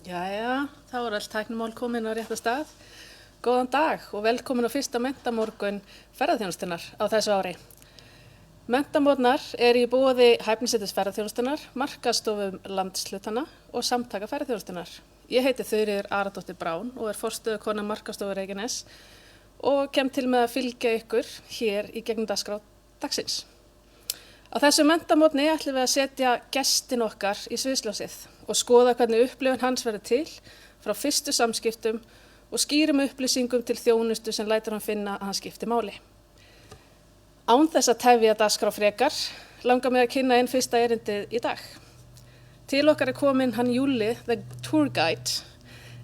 Jæja, þá er allt tæknimál komin á rétta stað. Góðan dag og velkomin á fyrsta mentamorgun ferðaþjónustunnar á þessu ári. Mentamorgnar í boði Hæfniseturs ferðaþjónustunnar, markaðsstofum landshlutana og samtaka ferðaþjónustunnar. Ég heiti Þuríður Aradóttir Brán og markaðsstofur Markaðsstofu Reykjaness og kem til með að fylgja ykkur hér í gegnum dagskrá dagsins. Á þessu mentamorgni ætlum við að setja gestin okkar í sviðsljósið og skoða hvernig upplifun hans verður til frá fyrstu samskiptum og skýrum upplýsingum til þjónustu sem lætur hann finna að hann skipti máli. Án þess að tefja dagskrá frekar, langar mig að kynna inn fyrsta erindið í dag. Til okkar kominn hann Júli, the tour guide,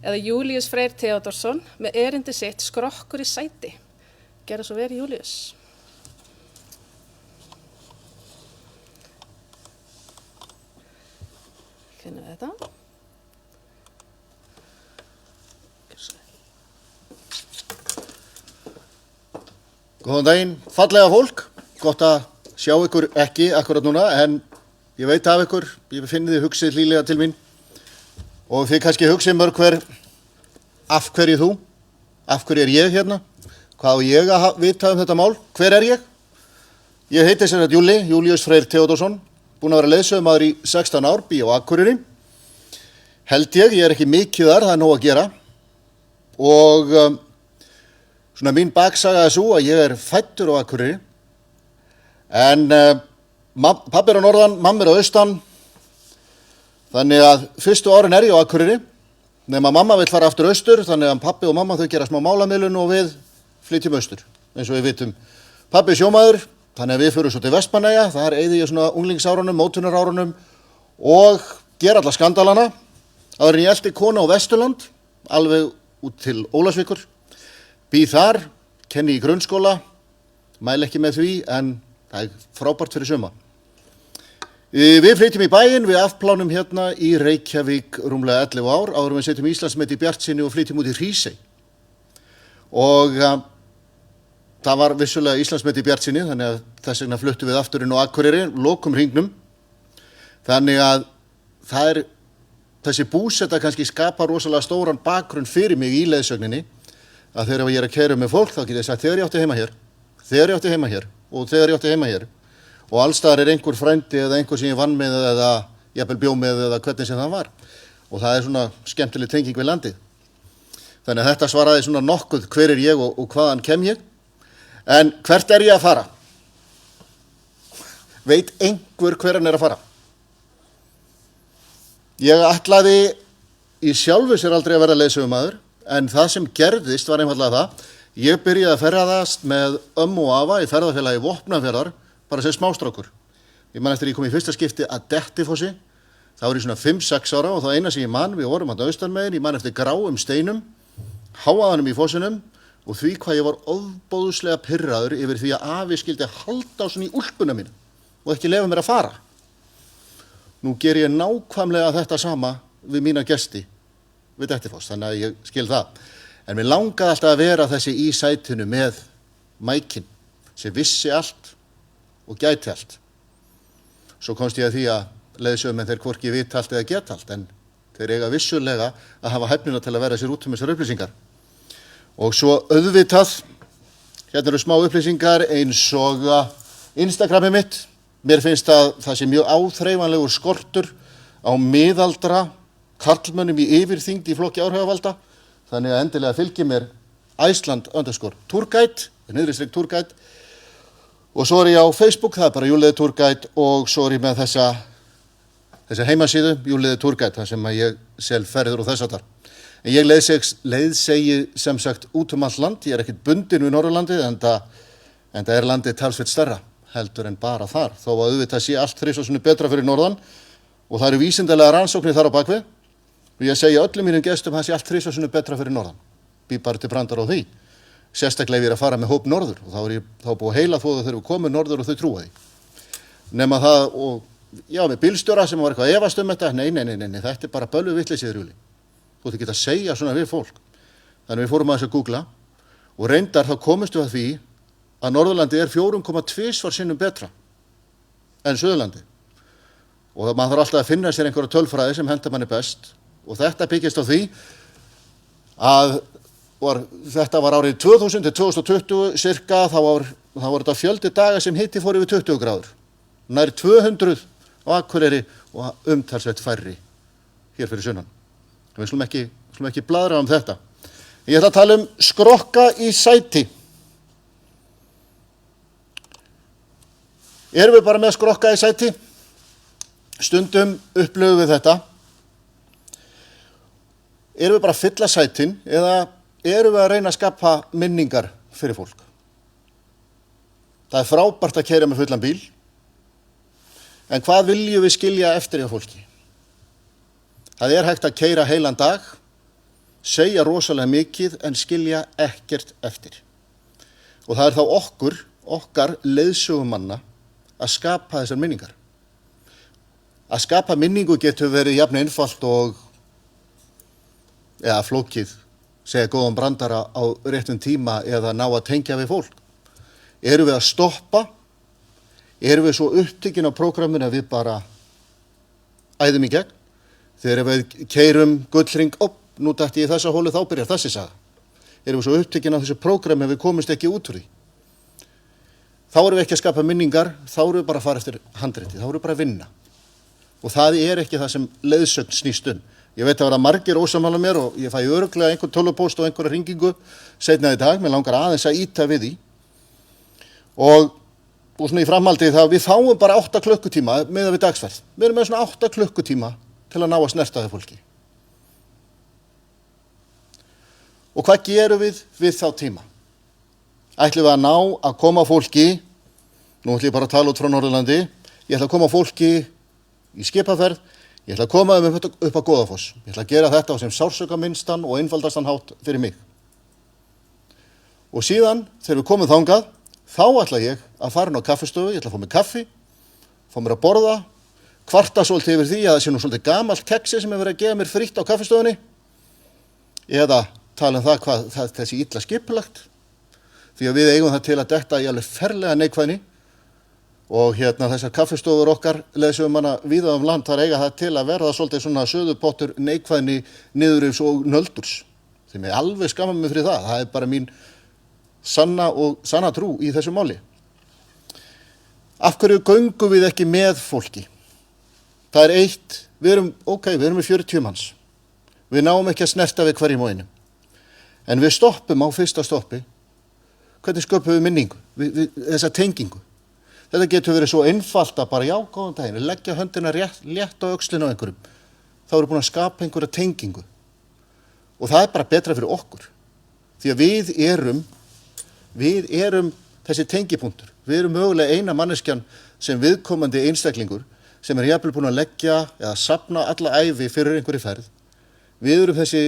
eða Júlíus Freyr Theódórsson, með erindi sitt Skrokkur í sæti. Gerðu svo vel, Júlíus. Finnum við þetta. Góðan daginn, fallega fólk. Gott að sjá ykkur ekki akkurat núna, en ég veit af ykkur, ég finn þið hugsið hlýlega til mín. Og þið kannski hugsið mörg hver, af hverju þú? Af hverju ég hérna? Hvað á ég að vita þetta mál? Hver ég? Ég heiti sem sagt Júlíus Freyr Theódórsson. Búinn að vera leiðsögumaður í 16 ár, bý á Akureyri. Held ég ekki mikið þar, það nóg að gera. Og svona mín baksaga svo að ég fæddur á Akureyri. En pabbi á norðan, mamma á austan. Þannig að fyrstu árin ég á Akureyri. Nema mamma vill fara aftur austur, þannig að pabbi og mamma þau gera smá málamiðlun og við flytjum austur. Eins og við vitum, pabbi sjómaður. Þannig að við fyrir svo til Vestmannaeyja, þar eyði ég svona unglingsárunum, mótunarárunum og gera alla skandalana. Áður en ég elti konu á Vesturland, alveg út til Ólafsvíkur. Bý þar, kenni í grunnskóla, mæli ekki með því, en það frábært fyrir suma. Við flytjum í bæinn, við afplánum hérna í Reykjavík rúmlega 11 ár, áður en við setjum Íslandsmet í Bjartsýni og flytjum út í Hrísey. Og það var vissulega Íslandsmet í Bjartsýni, þannig að þess vegna fluttum við aftur inn á Akureyri, lokum hringnum. Þannig að þessi búseta kannski skapar rosalega stóran bakgrunn fyrir mig í leiðsögninni, að þegar ég að keyra með fólk, þá get ég sagt þegar ég átti heima hér, þegar ég átti heima hér og þegar ég átti heima hér. Og allstaðar einhver frændi eða einhver sem ég vann með eða jafnvel bjó með eða hvernig sem það var. Og það svona skemmtileg tenging við landið. Þannig að þetta svaraði svona nokkuð hver ég og hvaðan kem ég. En hvert ég að fara? Veit einhver hver hann að fara? Ég ætlaði í sjálfu sér aldrei að vera leiðsögumaður, en það sem gerðist var einfaldlega það. Ég byrjaði að ferðast með og afa í ferðafélagi Vopnafjarðar, bara sem smástrákur. Ég man eftir ég kom í fyrsta skipti að Dettifossi, þá var ég svona 5-6 ára og það eina sem ég man, við vorum að austanmegin, ég man eftir gráum steinum, háaðanum í fossinum, og því hvað ég var ofboðslega pirraður yfir því að afi skildi halda á svona í úlpuna mína og ekki leyfa mér að fara. Nú ger ég nákvæmlega þetta sama við mína gesti við Dettifoss, þannig að ég skil það. En mér langaði alltaf að vera þessi í sætinu með mækin sem vissi allt og gæti allt. Svo komst ég að því að leiðsögumenn þeir hvorki vita allt eða geta allt, en þeir eiga vissulega að hafa hæfnina til að vera sér út þessar upplýsingar. Og svo auðvitað, hérna eru smá upplýsingar eins og Instagramið mitt. Mér finnst að það sé mjög áþreifanlegur skortur á miðaldra karlmönnum í yfirþyngd í flokki áhrifavalda. Þannig að endilega fylgi mér Iceland_tourguide, niðristrik tourguide. Og svo ég á Facebook, það bara Júlíður Tourguide, og svo ég með þessa heimasíðu, Júlíður Tourguide, þar sem ég sel ferðir og þess að þar. En ég leiðsegi sem sagt út allt land, ég ekkert bundin við Norðurlandið, en það landið talsvert stærra heldur en bara þar. Þó að auðvitað sé allt 3 sinnum betra fyrir norðan og það eru vísindalega rannsóknir þar á bakvið. Og ég segi öllum mínum gestum það sé allt 3 sinnum betra fyrir norðan. Bý bara til brandar á því. Sérstaklega ef ég að fara með hóp norður og þá ég búið heila þó þegar við komum norður og þau trúa því. Nema það og já, með bílstjóra sem var eitthvað efast þetta. Nei, þetta bara bölvu vitleysið, Júlí. Þú ert ekki að segja svona við fólk. Þannig við fórum aðeins að googla og reyndar þá komumst við að því að Norðurlandi 4,2 sinnum betra en Suðurlandi. Og maður þarf alltaf að finna sér einhverja tölfræði sem hentar manni best. og þetta byggist á því að þetta var árið 2000 til 2020 cirka, þá var þetta fjöldi daga sem hiti fór yfir 20 gráður. Nær 200 á Akureyri og umtalsvert færri hér fyrir sunnan. Við skulum ekki blaðra þetta. Ég ætla að tala skrokka í sæti. Erum við bara með skrokka í sæti? Stundum upplöfum við þetta. Erum við bara að fylla sætin eða erum við að reyna að skapa minningar fyrir fólk? Það frábært að keyra með fullan bíl, en hvað viljum við skilja eftir hjá fólki? Það hægt að keyra heilan dag, segja rosalega mikið en skilja ekkert eftir. Og það þá okkar leiðsögumanna að skapa þessar minningar. Að skapa minningu getur verið jafn einfalt og flókið, segja góðan brandara á réttum tíma eða ná að tengja við fólk. Erum við að stoppa? Erum við svo upptekin á prógramminu að við bara æðum í gegn? Þegar við keyrum gullhring, nú dætti ég í þessa hólu, þá byrjar þessi saga. Erum við svo upptekin á þessu prógrammi að við komumst ekki út úr því? Þá erum við ekki að skapa minningar, þá erum við bara að fara eftir handriti, þá erum við bara að vinna. Og það ekki það sem leiðsögn snýst Ég veit að vera margir ósammála mér og ég fæ örugglega einhver tölvupóst og einhverja hringingu seinna í dag, mér langar aðeins að ýta við því. Og svona í framhaldi þá við fáum bara 8 klukkutíma miðað við dagsferð. Við erum með svona 8 klukkutíma til að ná að snerta þau fólki. Og hvað gerum við þá tíma? Ætlum við að ná að koma fólki, nú ætlum ég bara að tala út frá Norðurlandi, ég ætla að koma fólki í skipaferð, ég ætla að koma upp á Goðafoss. Ég ætla að gera þetta á sem sársaukaminnstan og einfaldastan hátt fyrir mig. Og síðan, þegar við komum þangað, þá ætla ég að fara inn á kaffistofu, ég ætla að fá mér kaffi, fá mér að borða, kvarta svolítið yfir því að það sé nú svolítið gamalt keksi sem verið að gefa mér frítt á kaffistofunni, eða tala það hvað þessi illa skipulagt, því að við eigum það til að detta í alveg ferlega neikvæðni. Og þessar kaffistofur okkar leiðsögumanna víða land þar eiga það til að verða svolítið svona söðupottur neikvæðni niðurrifs og nöldurs. Þeim alveg skammar mig fyrir það. Það bara mín sanna trú í þessu máli. Af hverju göngum við ekki með fólki? Það eitt, við erum með 40 manns. Við náum ekki að snerta við hverjum og einum. En við stoppum á fyrsta stoppi. Hvernig sköpum við minningu? Þessa tengingu. Þetta getur verið svo einfalt að bara góðan daginn, leggja höndina létt á öxlina á einhverjum. Þá erum við búin að skapa einhverja tengingu. Og það bara betra fyrir okkur. Því að við erum þessi tengipunktur. Við erum mögulega eina manneskjan sem viðkomandi einstaklingur sem jafnvel búin að leggja eða safna alla ævi fyrir einhverju ferð. Við erum þessi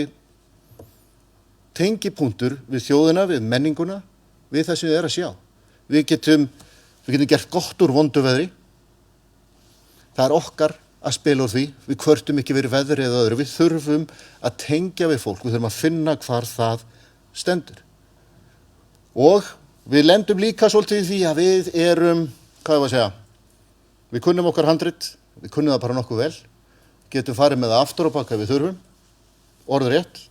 tengipunktur við þjóðina, við menninguna, við það sem við að sjá. Við getum gert gott úr vondu veðri. Það okkar að spila úr því. Við kvörtum ekki verið veðri eða öðru. Við þurfum að tengja við fólk. Við þurfum að finna hvar það stendur. Og við lendum líka svolítið í því að við erum, við kunnum okkar handrit, við kunnum það bara nokkuð vel. Getum farið með það aftur á bak ef við þurfum. Orðrétt.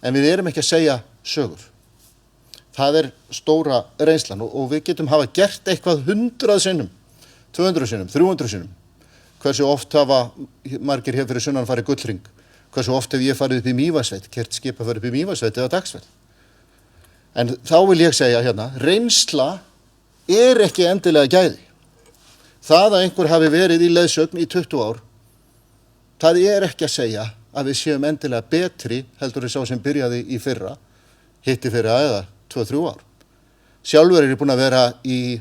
En við erum ekki að segja sögur. Það stóra reynslan og við getum hafa gert eitthvað 100 sinnum, 200 sinnum, 300 sinnum. Hversu oft hafa margir hér fyrir sunnan farið gullhring? Hversu oft hef ég farið upp í Mývatnssveit, keyrt skipaferð upp í Mývatnssveit eða dagsferð? En þá vil ég segja reynsla ekki endilega gæði. Það að einhver hafi verið í leiðsögn í 20 ár, það ekki að segja að við séum endilega betri heldur sá sem byrjaði í fyrra, hitti fyrra eða 2-3 ár. Sjálfur ég búin að vera í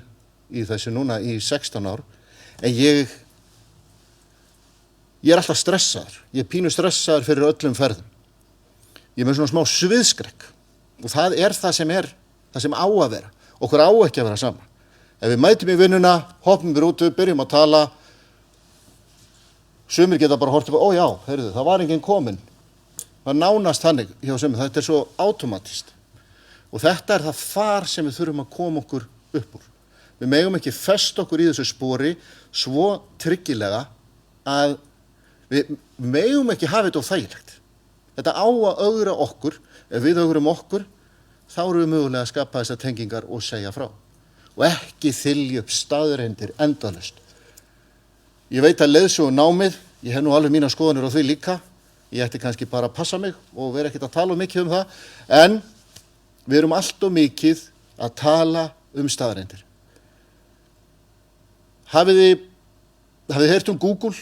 þessu núna í 16 ár, en ég alltaf stressaður. Ég pínu stressaður fyrir öllum ferðum. Ég með svona smá sviðskrekk og það það sem á að vera. Okkur á ekki að vera saman. Ef við mætum í vinnuna, hoppum við út, byrjum að tala, sumir geta bara hort upp, það var enginn kominn. Það nánast þannig hjá sumir, þetta svo automatist. Og þetta það far sem við þurfum að koma okkur upp úr. Við megum ekki festa okkur í þessu spori svo tryggilega að Við megum ekki hafa þetta of þægilegt. Þetta á að ögra okkur. Ef við ögrum okkur, þá erum við mögulega að skapa þessar tengingar og segja frá. Og ekki þylja upp staðreyndir endalaust. Ég veit að leiðsögunámið, ég hef nú alveg mínar skoðanir á því líka. Ég ætti kannski bara að passa mig og vera ekkert að tala mikið um það. En við erum allt of mikið að tala um staðreyndir. Hafið þið heyrt um Google?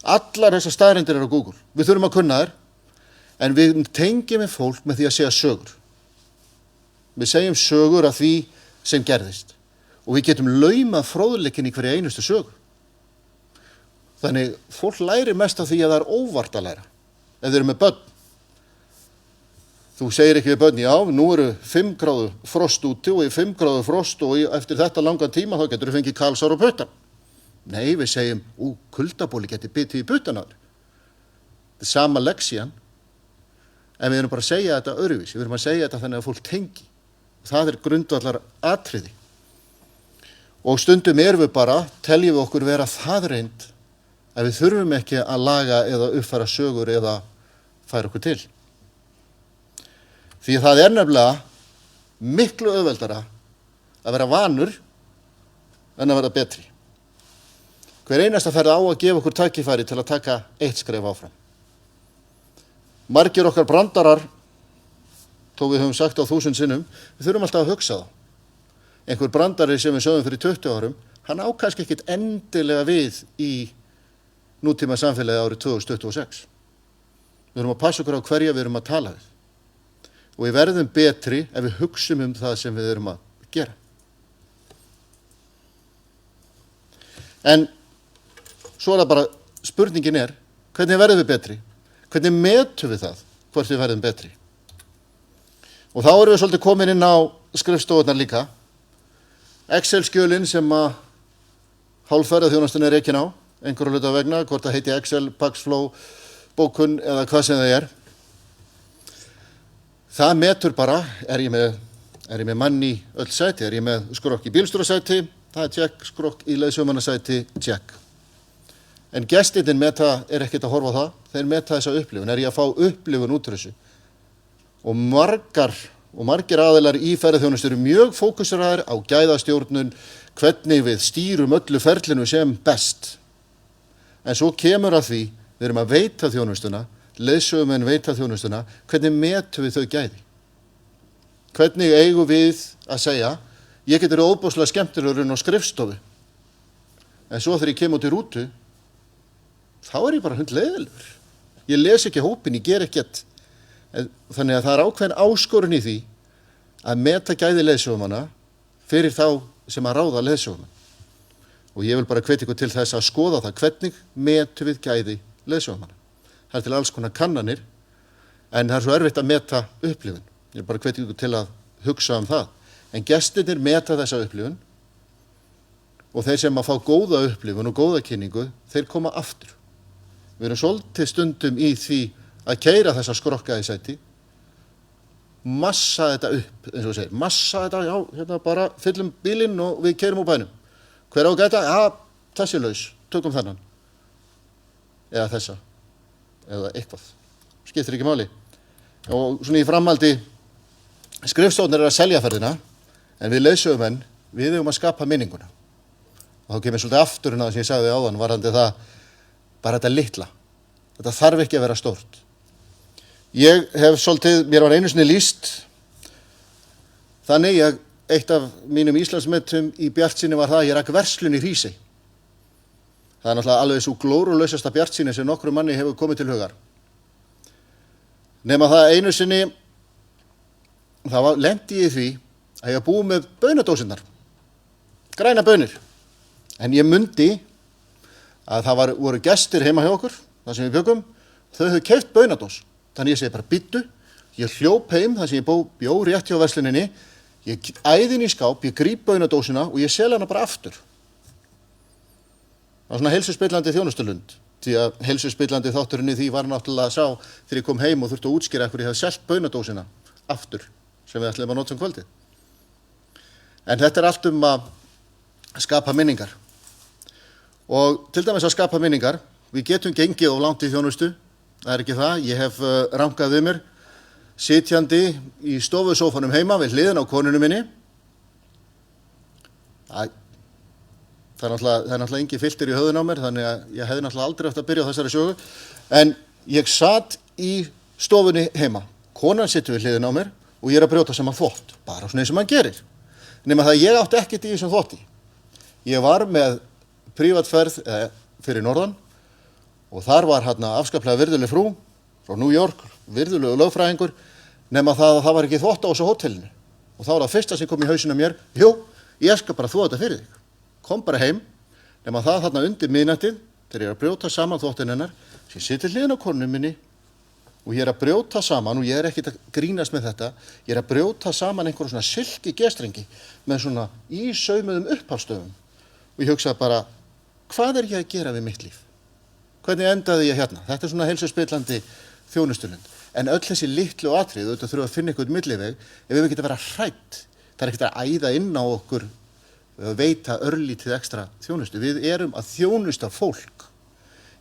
Allar þessar staðreyndir eru á Google. Við þurfum að kunna þær, en við tengjum við fólk með því að segja sögur. Við segjum sögur af því sem gerðist. Og við getum laumað fróðleikin í hverja einustu sögu. Þannig fólk læri mest af því að það er óvart að læra. Ef þið eru með börn. Þú segir ekki við börn, já, nú eru 5 gráðu frost úti og í 5 gráðu frost og eftir þetta langan tíma þá getur þú fengið kalsár og puttan. Nei, við segjum, kuldabóli geti bitið í puttan á þér. Þetta er sama leksían, en við erum bara að segja þetta öðruvísi. Við erum að segja þetta þannig að fólk tengi. Það er grundvallar atriði. Og stundum erum við bara, teljum við okkur vera það reynd að við þurfum ekki að laga eða uppfæra sögur eða færa okkur til. Því það er nefnilega miklu auðveldara að vera vanur en að vera betri. Hver einasta ferð á að gefa okkur tækifæri til að taka eitt skref áfram. Margir okkar brandarar, þó við höfum sagt á 1000 sinnum, við þurfum alltaf að hugsa þá. Einhver brandari sem við sögum fyrir 20 árum, hann á kannski ekkert endilega við í nútíma samfélagi árið 2026. Við erum að passa okkur á hverja við erum að tala við. Og við verðum betri ef við hugsum um það sem við erum að gera. En svo er það bara, spurningin er, hvernig verðum við betri? Hvernig metum við það, hvort við verðum betri? Og þá erum við svolítið komin inn á skrifstofunar líka. Excel-skjölin sem að hálfferðarþjónustan er rekin á, einhverju hluta vegna, hvort það heiti Excel, Paxflow, bókun eða hvað sem það er. Það metur bara, er ég með mann í öll sæti, er ég með skrokk í bílstjórasæti, það er tjekk, skrokk í leiðsögumannasæti, tjekk. En gestirnir meta er ekkert að horfa á það, þeir meta þessa upplifun, er ég að fá upplifun út úr þessu. Og margir aðilar í ferðaþjónustu eru mjög fókuseraðir á gæðastjórnun, hvernig við stýrum öllu ferlinu sem best. En svo kemur að því, við erum að veita þjónustuna, leiðsögumenn veita þjónustuna, hvernig metum við þau gæði? Hvernig eigum við að segja, ég getur óbúslega skemmtilegur á skrifstofu, en svo þegar ég kem út í rútu, þá er ég bara hundleiðilegur. Ég les ekki hópin, ég ger ekkert. Þannig að það er ákveðin áskorun í því að meta gæði leiðsögumanna fyrir þá sem að ráða leiðsögumann. Og ég vil bara hvetja ykkur til þess að skoða það, hvernig metum við gæði leiðsögumanna. Það er til alls konar kannanir, en það er svo erfitt að meta upplifun. Ég vil bara hvetja ykkur til að hugsa um það. En gestirnir meta þessa upplifun og þeir sem að fá góða upplifun og góða kynningu, þeir koma aftur. Við erum svolítið stundum í því að keyra þessa skrokkaði sæti, massa þetta upp, eins og við segir, massa þetta, já, hérna bara fyllum bílinn og við keyrum úr bænum. Hver á að gæta? Já, þessi laus, tökum þennan. Eða þessa, eða eitthvað. Skiptir ekki máli. Og svona í framhaldi, skrifstofnir að selja ferðina, en við leiðsögumenn, við eigum að skapa minninguna. Og þá kemur svolítið aftur en það sem ég sagði áðan, varðandi það, bara þetta litla. Þetta þarf ekki að vera stórt. Ég hef svolítið, mér var einu sinni lýst, þannig að eitt af mínum Íslandsmetum í bjartsýni var það að ég rak verslun í Hrísey. Það er náttúrulega alveg svo glórulausasta bjartsýni sem nokkru manni hefur komið til hugar. Nema það einu sinni, það lendi ég í því að ég var búið með baunadósinnar, græna baunir. En ég mundi að það voru gestir heima hjá okkur, það sem við bjöggum, þau höfðu keypt baunadós. Þannig ég segi bara bittu, ég hljóp heim þar sem ég bjó rétt hjá versluninni, ég æði inn í skáp, ég gríp baunadósina og ég sel hana bara aftur. Það var svona heilsuspillandi þjónustulund, því að heilsuspillandi þátturinn í því var náttúrulega sá þegar ég kom heim og þurfti að útskýra hvernig ég hefði selt baunadósina aftur, sem við ætlum að nota kvöldið. En þetta er allt að skapa minningar. Og til dæmis að skapa minningar, við getum gengið of langt í þjónustu, það er ekki það. Ég hef rankað við mér, sitjandi í stofusófanum heima við hliðina á konunum minni. Það er náttúrulega engin filter í höfðun á mér, þannig að ég hefði náttúrulega aldrei eftir að byrja á þessari sögu. En ég satt í stofunni heima, konan situr við hliðina á mér og ég er að brjóta saman þvott, bara svona eins og maður gerir. Nema það að ég átti ekkert í þessum þvotti. Ég var með prívatferð fyrir norðan og þar var afskaplega virðuleg frú frá New York, virðulegu lögfræðingur, nema það að það var ekki þvott á þessu hótelinu. Og þá var það fyrsta sem kom í hausinn á mér, jú, ég skal bara þvo þetta fyrir þig. Kom bara heim, nema það þarna undir miðnættið, þegar ég er að brjóta saman þvottin hennar, sem situr hliðin á konunum minni og ég er að brjóta saman, og ég er ekkert að grínast með þetta, ég er að brjóta saman einhverjum svona silki gestrengi með svona ísaumuðum upphafstöfum. Og ég hugsaði bara, hvað er ég að gera við mitt líf? Hvernig endaði ég hérna? Þetta er svona heilsuspillandi þjónustulund. En öll þessi litlu atrið, auðvitað þurfum að finna einhvern milliveg, ef við getum að vera hrædd. Það er ekkert að æða inn á okkur, veita örlítið ekstra þjónustu. Við erum að þjónusta fólk.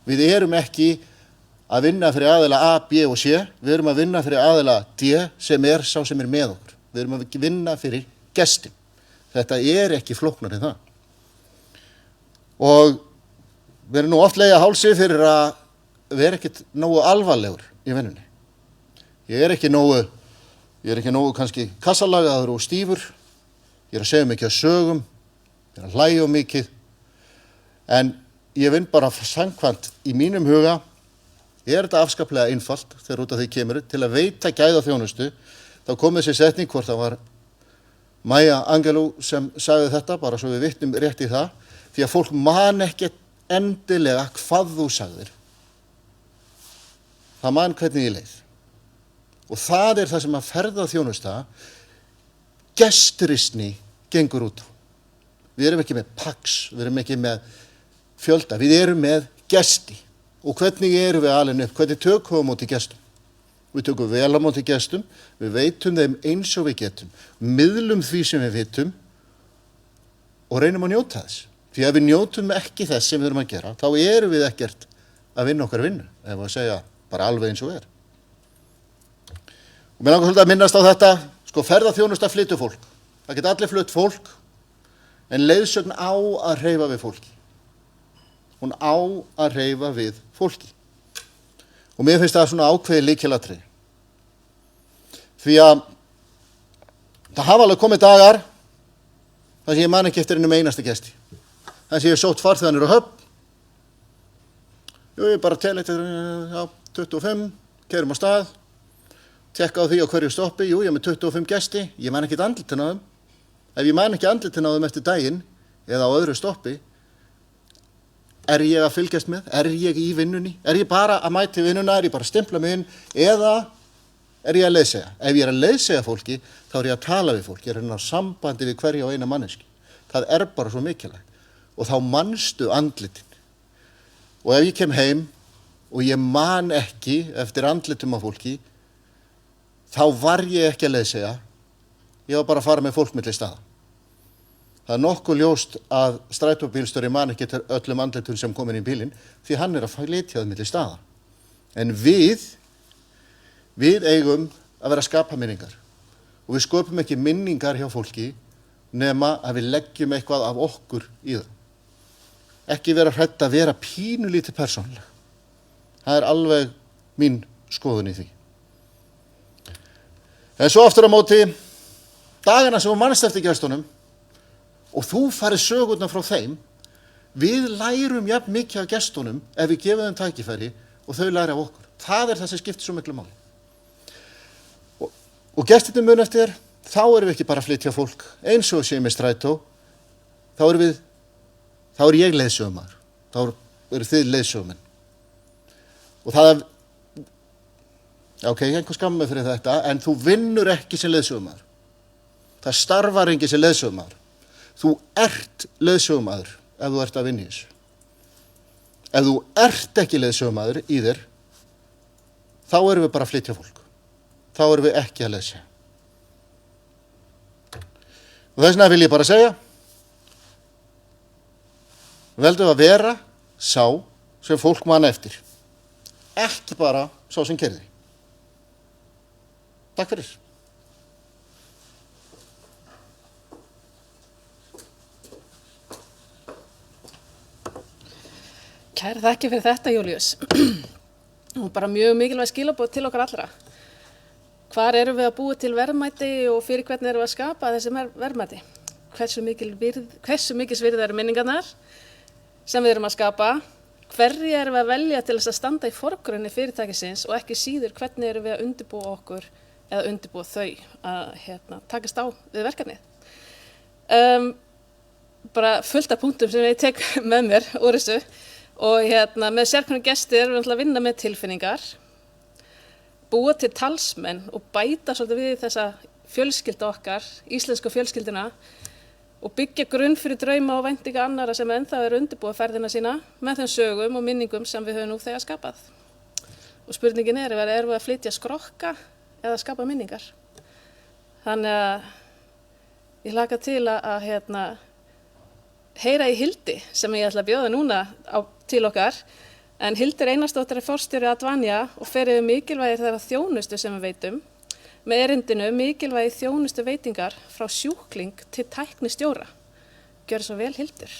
Við erum ekki að vinna fyrir aðila A, B og C. Við erum að vinna fyrir aðila D sem er sá sem er með okkur. Við erum að vinna fyrir gestin. Þetta er ekki flóknar en það. Og við erum nú oft leiða hálsi fyrir að vera ekkert nógu alvarlegur í vinnunni. Ég er ekki nógu kannski kassalagaður og stífur. Ég er að segja mikið af sögum. Ég er að hlæja mikið. En ég vinn bara samkvæmt í mínum huga. Er þetta afskaplega einfalt þegar út af því kemur til að veita gæða þjónustu. Þá kom þessi setning, hvort það var Maya Angelou sem sagði þetta, bara svo við vitnum rétt í það. Því að fólk man ekki endilega hvað þú sagðir. Það man hvernig ég leið. Og það er það sem að ferðaþjónusta gesturisni gengur út á. Við erum ekki með pax, við erum ekki með fjölda, við erum með gesti. Og hvernig erum við alin upp, hvernig tökum við á móti gestum? Við tökum vel á móti gestum, við veitum þeim eins og við getum, miðlum því sem við vitum og reynum að njóta þess. Því að við njótum ekki þess sem við erum að gera, þá erum við ekkert að vinna okkar vinnu, ef að segja bara alveg eins og er. Og mér langar svolítið að minnast á þetta, ferðaþjónusta flytur fólk. Það geta allir flutt fólk, en leiðsögn á að hreyfa við fólki. Hún á að hreyfa við fólki. Og mér finnst það svona ákveðið lykilatriði. Því að það hafa alveg komið dagar þar sem ég man ekki eftir einum einasta gesti. Þar sem ég sótt farþeganir á Höfn. Ég bara tel eftir 25, keyrum á stað, tekka á því á hverju stoppi. Ég er með 25 gesti, ég man ekkert andlitin á þeim. Ef ég man ekki andlitin á þeim eftir daginn eða á öðru stoppi, er ég að fylgjast með? Er ég í vinnunni? Er ég bara að mæti vinnuna? Er ég bara að stimpla mig inn? Eða er ég að leiðsegja? Ef ég er að leiðsegja fólki, þá er ég að tala við fólk. Ég er að sambandi við hverja og eina manneski. Það er bara svo mikilvægt. Og þá manstu andlitin. Og ef ég kem heim og ég man ekki eftir andlitum af fólki, þá var ég ekki að leiðsegja. Ég var bara að fara með fólk milli staða. Það er nokkuð ljóst að strætóbílstjóri man ekki öllum andlitum sem komin í bílinn, því hann er að flytja það milli staða. En við eigum að vera að skapa minningar. Og við sköpum ekki minningar hjá fólki nema að við leggjum eitthvað af okkur í það. Ekki vera hrædd að vera pínulítið persónuleg. Það er alveg mín skoðun í því. En svo aftur á móti, dagana sem þú manst eftir gestunum, og þú farið sögurnar frá þeim, við lærum jafn mikið af gestunum ef við gefum þeim tækifæri og þau læra af okkur. Það er það sem skiptir svo miklu máli. Og gestirnir mun eftir, þá erum við ekki bara að flytja fólk, eins og séum með strætó, þá er ég leiðsögumaður, þá eru þið leiðsögumenn. Og það er, einhver skammar mig fyrir þetta, en þú vinnur ekki sem leiðsögumaður. Það starfar enginn sem leiðsögumaður. Þú ert leiðsögumaður ef þú ert að vinna í þessu. Ef þú ert ekki leiðsögumaður í þér, þá erum við bara að flytja fólk. Þá erum við ekki að leiðsegja. Og þess vegna vil ég bara segja, veldum að vera sá sem fólk man eftir. Ekki bara sá sem keyrði. Takk fyrir. Kærar þakkir fyrir þetta, Júlíus. Og bara mjög mikilvæg skilaboð til okkar allra. Hvar erum við að búa til verðmæti og fyrir hvernig erum við að skapa þessi verðmæti? Hversu mikils virði eru minningarnar sem við erum að skapa? Hverju erum við að velja til þess að standa í forgrunni fyrirtækisins og ekki síður hvernig erum við að undirbúa okkur eða undirbúa þau að takast á við verkefnið? Bara fullt af punktum sem ég tek með mér úr þessu og með sérkvæmum gestir erum við að vinna með tilfinningar, búa til talsmenn og bæta svolítið við þessa fjölskyldu okkar, íslensku fjölskylduna og byggja grunn fyrir drauma og væntinga annara sem ennþá eru undirbúa ferðina sína með þeim sögum og minningum sem við höfum nú þegar skapað. Og spurningin erum við að flytja skrokka eða skapa minningar? Þannig að ég hlakka til að heyra í Hildi sem ég ætla að bjóða núna til okkar. En Hildur Einarsdóttir forstjóri Advania og fer yfir mikilvægi þeirra þjónustu sem við veitum með erindinu mikilvægi þjónustu veitingar frá sjúkling til tæknistjóra. Gjörðu svo vel, Hildur.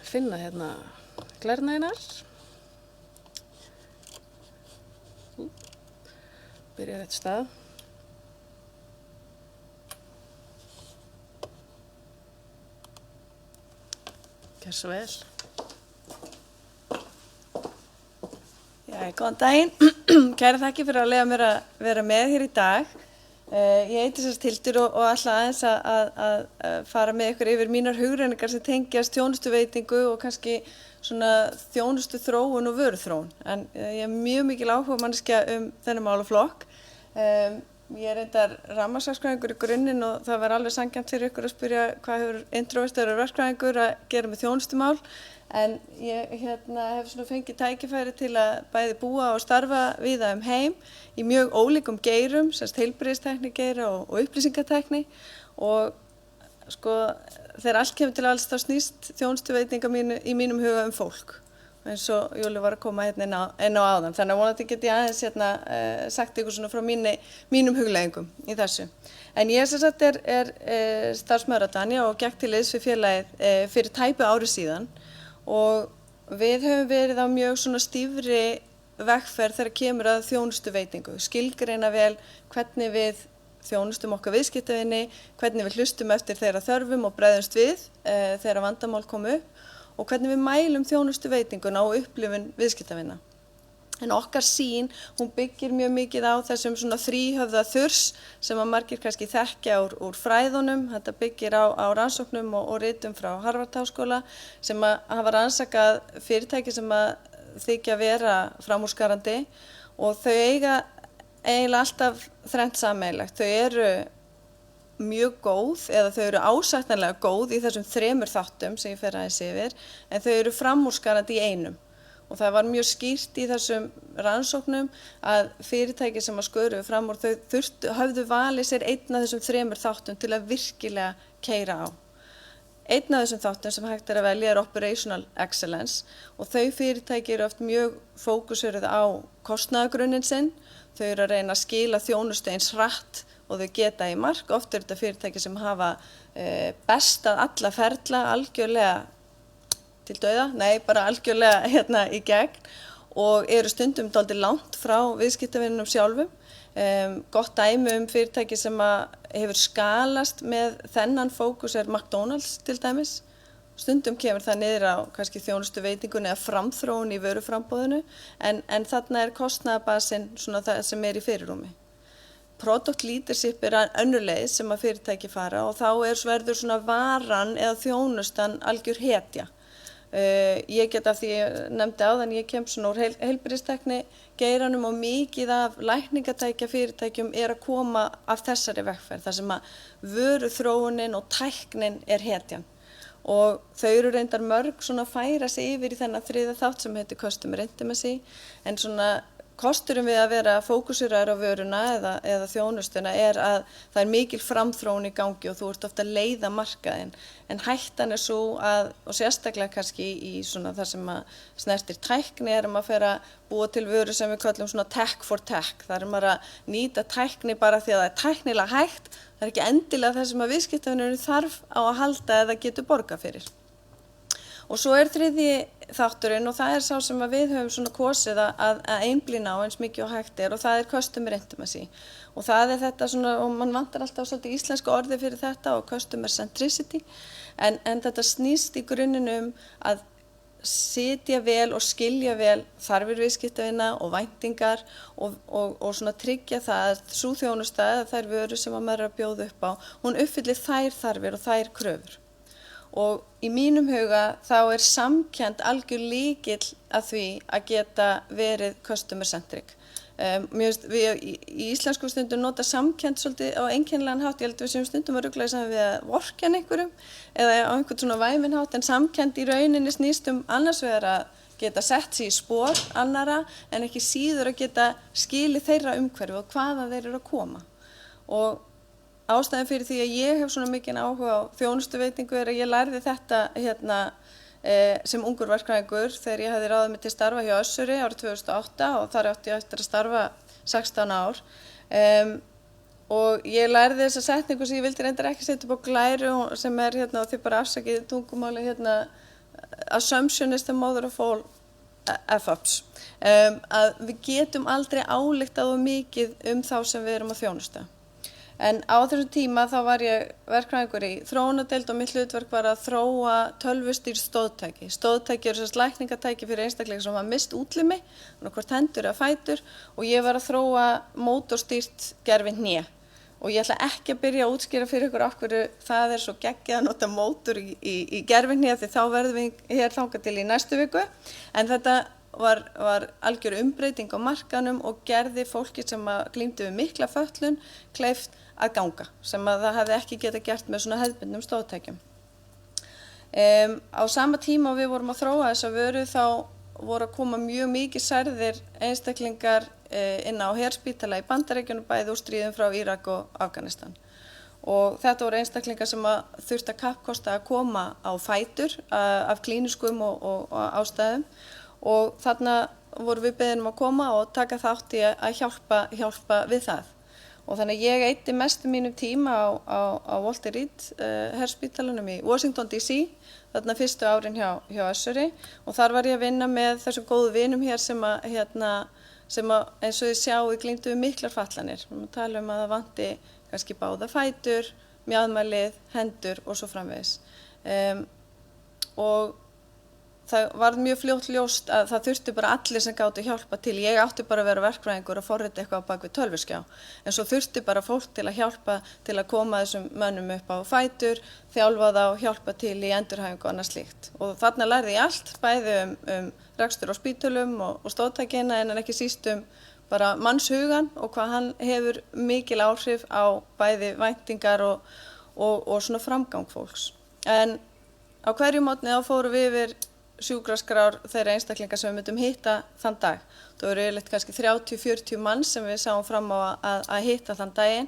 Finna glærnaðinnar. Byrja rétt stað. Gjörðu svo vel. Góðan daginn. Kærar þakkir fyrir að leyfa mér að vera með hér í dag. Ég heiti Hildur og ætla aðeins að fara með ykkur yfir mínar hugrenningar sem tengjast þjónustuveitingu og kannski svona þjónustuþróun og vöruþróun. En ég hef mjög mikil áhugamanneskja þennan málaflokk. Ég reyndar rafmagnsverkfræðingur í grunninn og það var alveg sanngjarnt fyrir ykkur að spyrja hvað hefur introvertaður verkfræðingur að gera með þjónustumál. En ég hef fengið tækifæri til að bæði búa og starfa víða heim í mjög ólíkum geirum, heilbrigðistækni geira og upplýsingatækni og þegar allt kemur til alls þá snýst þjónustuveitinga í mínum huga fólk eins og Júli var að koma inn á áðan. Þannig að vonandi get ég aðeins sagt ykkur svona frá mínum hugleiðingum í þessu. En ég er starfsmaður Advania og gekk til liðs við félagið fyrir tæpu ári síðan. Og við höfum verið á mjög svona stífri vegferð þegar kemur að þjónustuveitingu, skilgreina vel hvernig við þjónustum okkar viðskiptavini, hvernig við hlustum eftir þeirra þörfum og bregðumst við þegar vandamál kom upp og hvernig við mælum þjónustuveitinguna og upplifun viðskiptavina. En okkar sýn, hún byggir mjög mikið á þessum svona þríhöfða þurs sem að margir kannski þekkja úr fræðunum. Þetta byggir á rannsóknum og ritum frá Harvard-háskóla sem að hafa rannsakað fyrirtæki sem að þykja vera framúrskarandi og þau eiga eiginlega alltaf þrennt sameiginlegt. Þau eru mjög góð eða þau eru ásættanlega góð í þessum 3 þáttum sem ég fer aðeins yfir en þau eru framúrskarandi í einum. Og það var mjög skýrt í þessum rannsóknum að fyrirtæki sem að sköruðu fram úr þau höfðu valið sér einn af þessum 3 þáttum til að virkilega keyra á. Einn af þessum þáttum sem hægt að velja operational excellence og þau fyrirtæki eru oft mjög fókuseruð á kostnaðargrunninn sinn. Þau eru að reyna að skila þjónustu eins hratt og þau geta í mark. Oft eru þetta fyrirtæki sem hafa bestað alla ferla algjörlega til dauða, bara algjörlega í gegn og eru stundum dálítið langt frá viðskiptavinunum sjálfum. Gott dæmi fyrirtæki sem hefur skalast með þennan fókus McDonald's til dæmis. Stundum kemur það niður á kannski þjónustuveitingunni eða framþróun í vöruframboðinu en þarna kostnaðarbasinn svona það sem í fyrirrúmi. Product leadership önnur leið sem að fyrirtæki fara og þá verður svona varan eða þjónustan algjör hetja. Ég get af því ég nefndi áðan, ég kem svona úr heilbrigðistækni geiranum og mikið af lækningatækja fyrirtækjum að koma af þessari vegferð, þar sem að vöruþróunin og tæknin hetjan. Og þau eru reyndar mörg svona að færa sig yfir í þennan 3. þátt sem heitir Customer Intimacy, en svona kosturum við að vera fókuseraður á vöruna eða þjónustuna að það mikil framþróun í gangi og þú ert ofta að leiða markaðinn. En hættan svo og sérstaklega kannski í svona það sem að snertir tækni að fara að búa til vöru sem við kallum svona tech for tech. Það maður að nýta tækni bara því að það tæknilega hægt. Það ekki endilega það sem að viðskiptavinurinn þarf á að halda eða getur borgað fyrir. Og svo þriðji þátturinn og það sá sem að við höfum svona kosið að einblína á eins mikið og hægt og það customer intimacy. Og það þetta svona, og mann vantar alltaf svolítið íslensku orði fyrir þetta og customer centricity, en þetta snýst í grunninn að sitja vel og skilja vel þarfir viðskiptavina og væntingar og svona tryggja það að sú þjónusta eða þær vörur sem að maður að bjóða upp á, hún uppfyllir þær þarfir og þær kröfur. Og í mínum huga þá samkennd algjör lykill að því að geta verið customer centric. Við í íslensku stundum nota samkennd svolítið á einkennilegan hátt, ég held við sem stundum að rugla saman við að vorkenna einhverjum eða á einhvern svona væminn hátt, en samkennd í rauninni snýst annars vegar að geta sett sig í spor annara en ekki síður að geta skilið þeirra umhverfi og hvaðan þeir eru að koma. Og ástæðan fyrir því að ég hef svona mikinn áhuga á þjónustuveitingu að ég lærði þetta sem ungur verkfræðingur þegar ég hafði ráðið mig til starfa hjá Össuri árið 2008 og þar átti ég eftir að starfa 16 ár. Og ég lærði þessa setningu sem ég vildi reyndar ekki setja upp á glæru sem og þið bara afsakið tungumáli assumption is the mother of all F-ups. Að við getum aldrei ályktað of mikið þá sem við erum að þjónusta. En á þessum tíma þá var ég verkfræðingur í þróunardeild og mitt hlutverk var að þróa tölvustýrð stóðtæki. Stóðtæki eru lækningatæki fyrir einstaklinga sem hafa misst útlimi, hvort hendur eða fætur, og ég var að þróa mótorstýrt gervihné. Og ég ætla ekki að byrja að útskýra fyrir ykkur af hverju það svo geggjað að nota mótor í gervihné því þá verðum við hér þangað til í næstu viku. En þetta var algjör umbreyting á markanum og gerði fólki sem glímdi við mikla fötlun kleift að ganga, sem að það hefði ekki getað gert með svona hefðbundnum stóðtækjum. Á sama tíma við vorum að þróa þessa vöru þá voru að koma mjög mikið særðir einstaklingar inn á herspítala í Bandaríkjunum bæði úr stríðum frá Írak og Afganistan. Og þetta voru einstaklingar sem þurfti að kappkosta að koma á fætur af klíniskum og ástæðum og þarna voru við beðin að koma og taka þátt í að hjálpa við það. Og þannig ég eyddi mestu mínum tíma á Walter Reed herspítalanum í Washington DC, þarna fyrstu árin hjá Össuri og þar var ég að vinna með þessum góðu vinum hér sem eins og þið sjáu glímdu við miklar fatlanir. Við tala að það vanti kannski báða fætur, mjaðmælið, hendur og svo framvegis. Og það var mjög fljótt ljóst að það þurfti bara allir sem gátu hjálpa til. Ég átti bara að vera verkfræðingur og forrita eitthvað á bak við tölvuskjá. En svo þurfti bara fólk til að hjálpa til að koma þessum mönnum upp á fætur, þjálfa þá, hjálpa til í endurhæfingu og annað slíkt. Og þarna lærði ég allt, bæði rekstur á spítölum og stóðtækina en ekki síst bara mannshugan og hvað hann hefur mikil áhrif á bæði væntingar og svona framgang fólks. En á hverju mótni þá fórum við yfir sjúkraskrár þeirra einstaklingar sem við myndum hitta þann dag. Það voru yfirleitt kannski 30-40 manns sem við sáum fram á að hitta þann daginn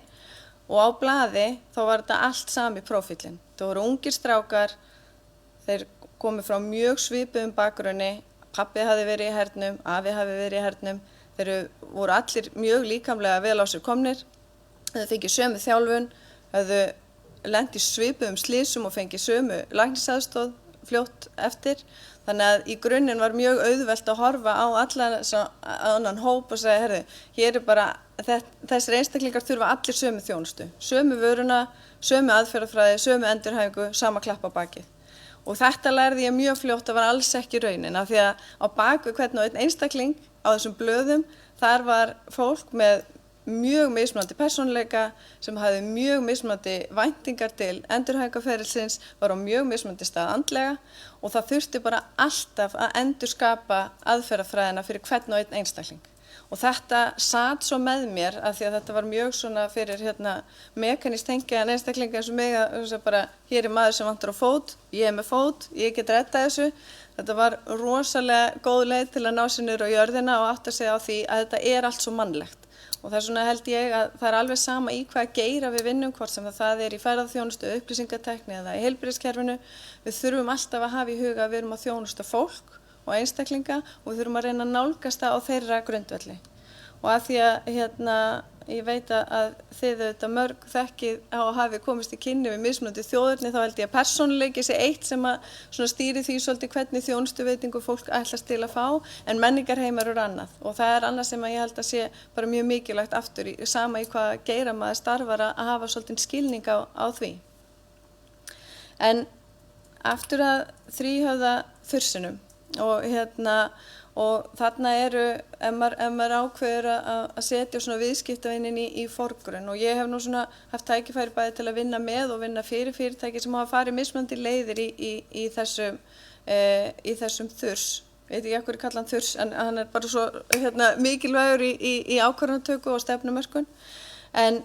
og á blaði þá var þetta allt sami prófílinn. Það voru ungir strákar, þeir komið frá mjög svipuðum bakgrunni, pabbi hafði verið í hernum, afi hafði verið í hernum, þeir voru allir mjög líkamlega vel á sér komnir, þeir fengið sömu þjálfun, höfðu lent í svipuðum slysum og fengið sömu læknisaðstoð fljótt eftir. Þannig að í grunninn var mjög auðvelt að horfa á allan annan hóp og segja, herðu, hér bara, þessir einstaklingar þurfa allir sömu þjónustu, sömu vöruna, sömu aðferðafræði, sömu endurhæfingu, sama klapp á bakið. Og þetta lærði ég mjög fljótt að var alls ekki raunin, af því að á bakvið hvern og einn einstakling á þessum blöðum, þar var fólk með mjög mismunandi persónuleika sem hafði mjög mismunandi væntingar til endurhæfingarferilsins, var á mjög mismunandi stað andlega og það þurfti bara alltaf að endurskapa aðferðafræðina fyrir hvern og einn einstakling. Og þetta sat svo með mér af því að þetta var mjög svona fyrir mekanist tengiðan einstaklinga eins og mig að bara hér maður sem vantar á fót, ég með fót, ég get rettað þessu. Þetta var rosalega góð leið til að ná sér niður á jörðina og átta sig á því að þetta allt svo mannlegt. Og það svona held ég að það alveg sama í hvað geira við vinnum, hvort sem það í ferðaþjónustu, upplýsingatækni eða í heilbrigðiskerfinu. Við þurfum alltaf að hafa í huga að við erum að þjónusta fólk og einstaklinga og við þurfum að reyna að nálgast það á þeirra grundvelli. Og að því að ég veit að þið auðvitað mörg þekkið á að hafi komist í kynni við mismunandi þjóðerni, þá held ég að persónuleiki sé eitt sem að svona stýri því svolítið hvernig þjónustuveitingu fólk ætlast til að fá, en menningarheimar annað. Og það annað sem að ég held að sé bara mjög mikilvægt aftur sama í hvað geira maður starfar að hafa svolítið skilning á því. En aftur að þríhöfða þursinum og þarna ef maður ákveður að setja svona viðskiptavinin í forgrunn, og ég hef nú svona haft tækifæri bæði til að vinna með og vinna fyrir fyrirtæki sem hafa farið mismunandi leiðir í þessum þurs. Ég veit ekki af hverju kalla hann þurs, en hann bara svo mikilvægur í ákvarðanatöku og stefnumörkun. En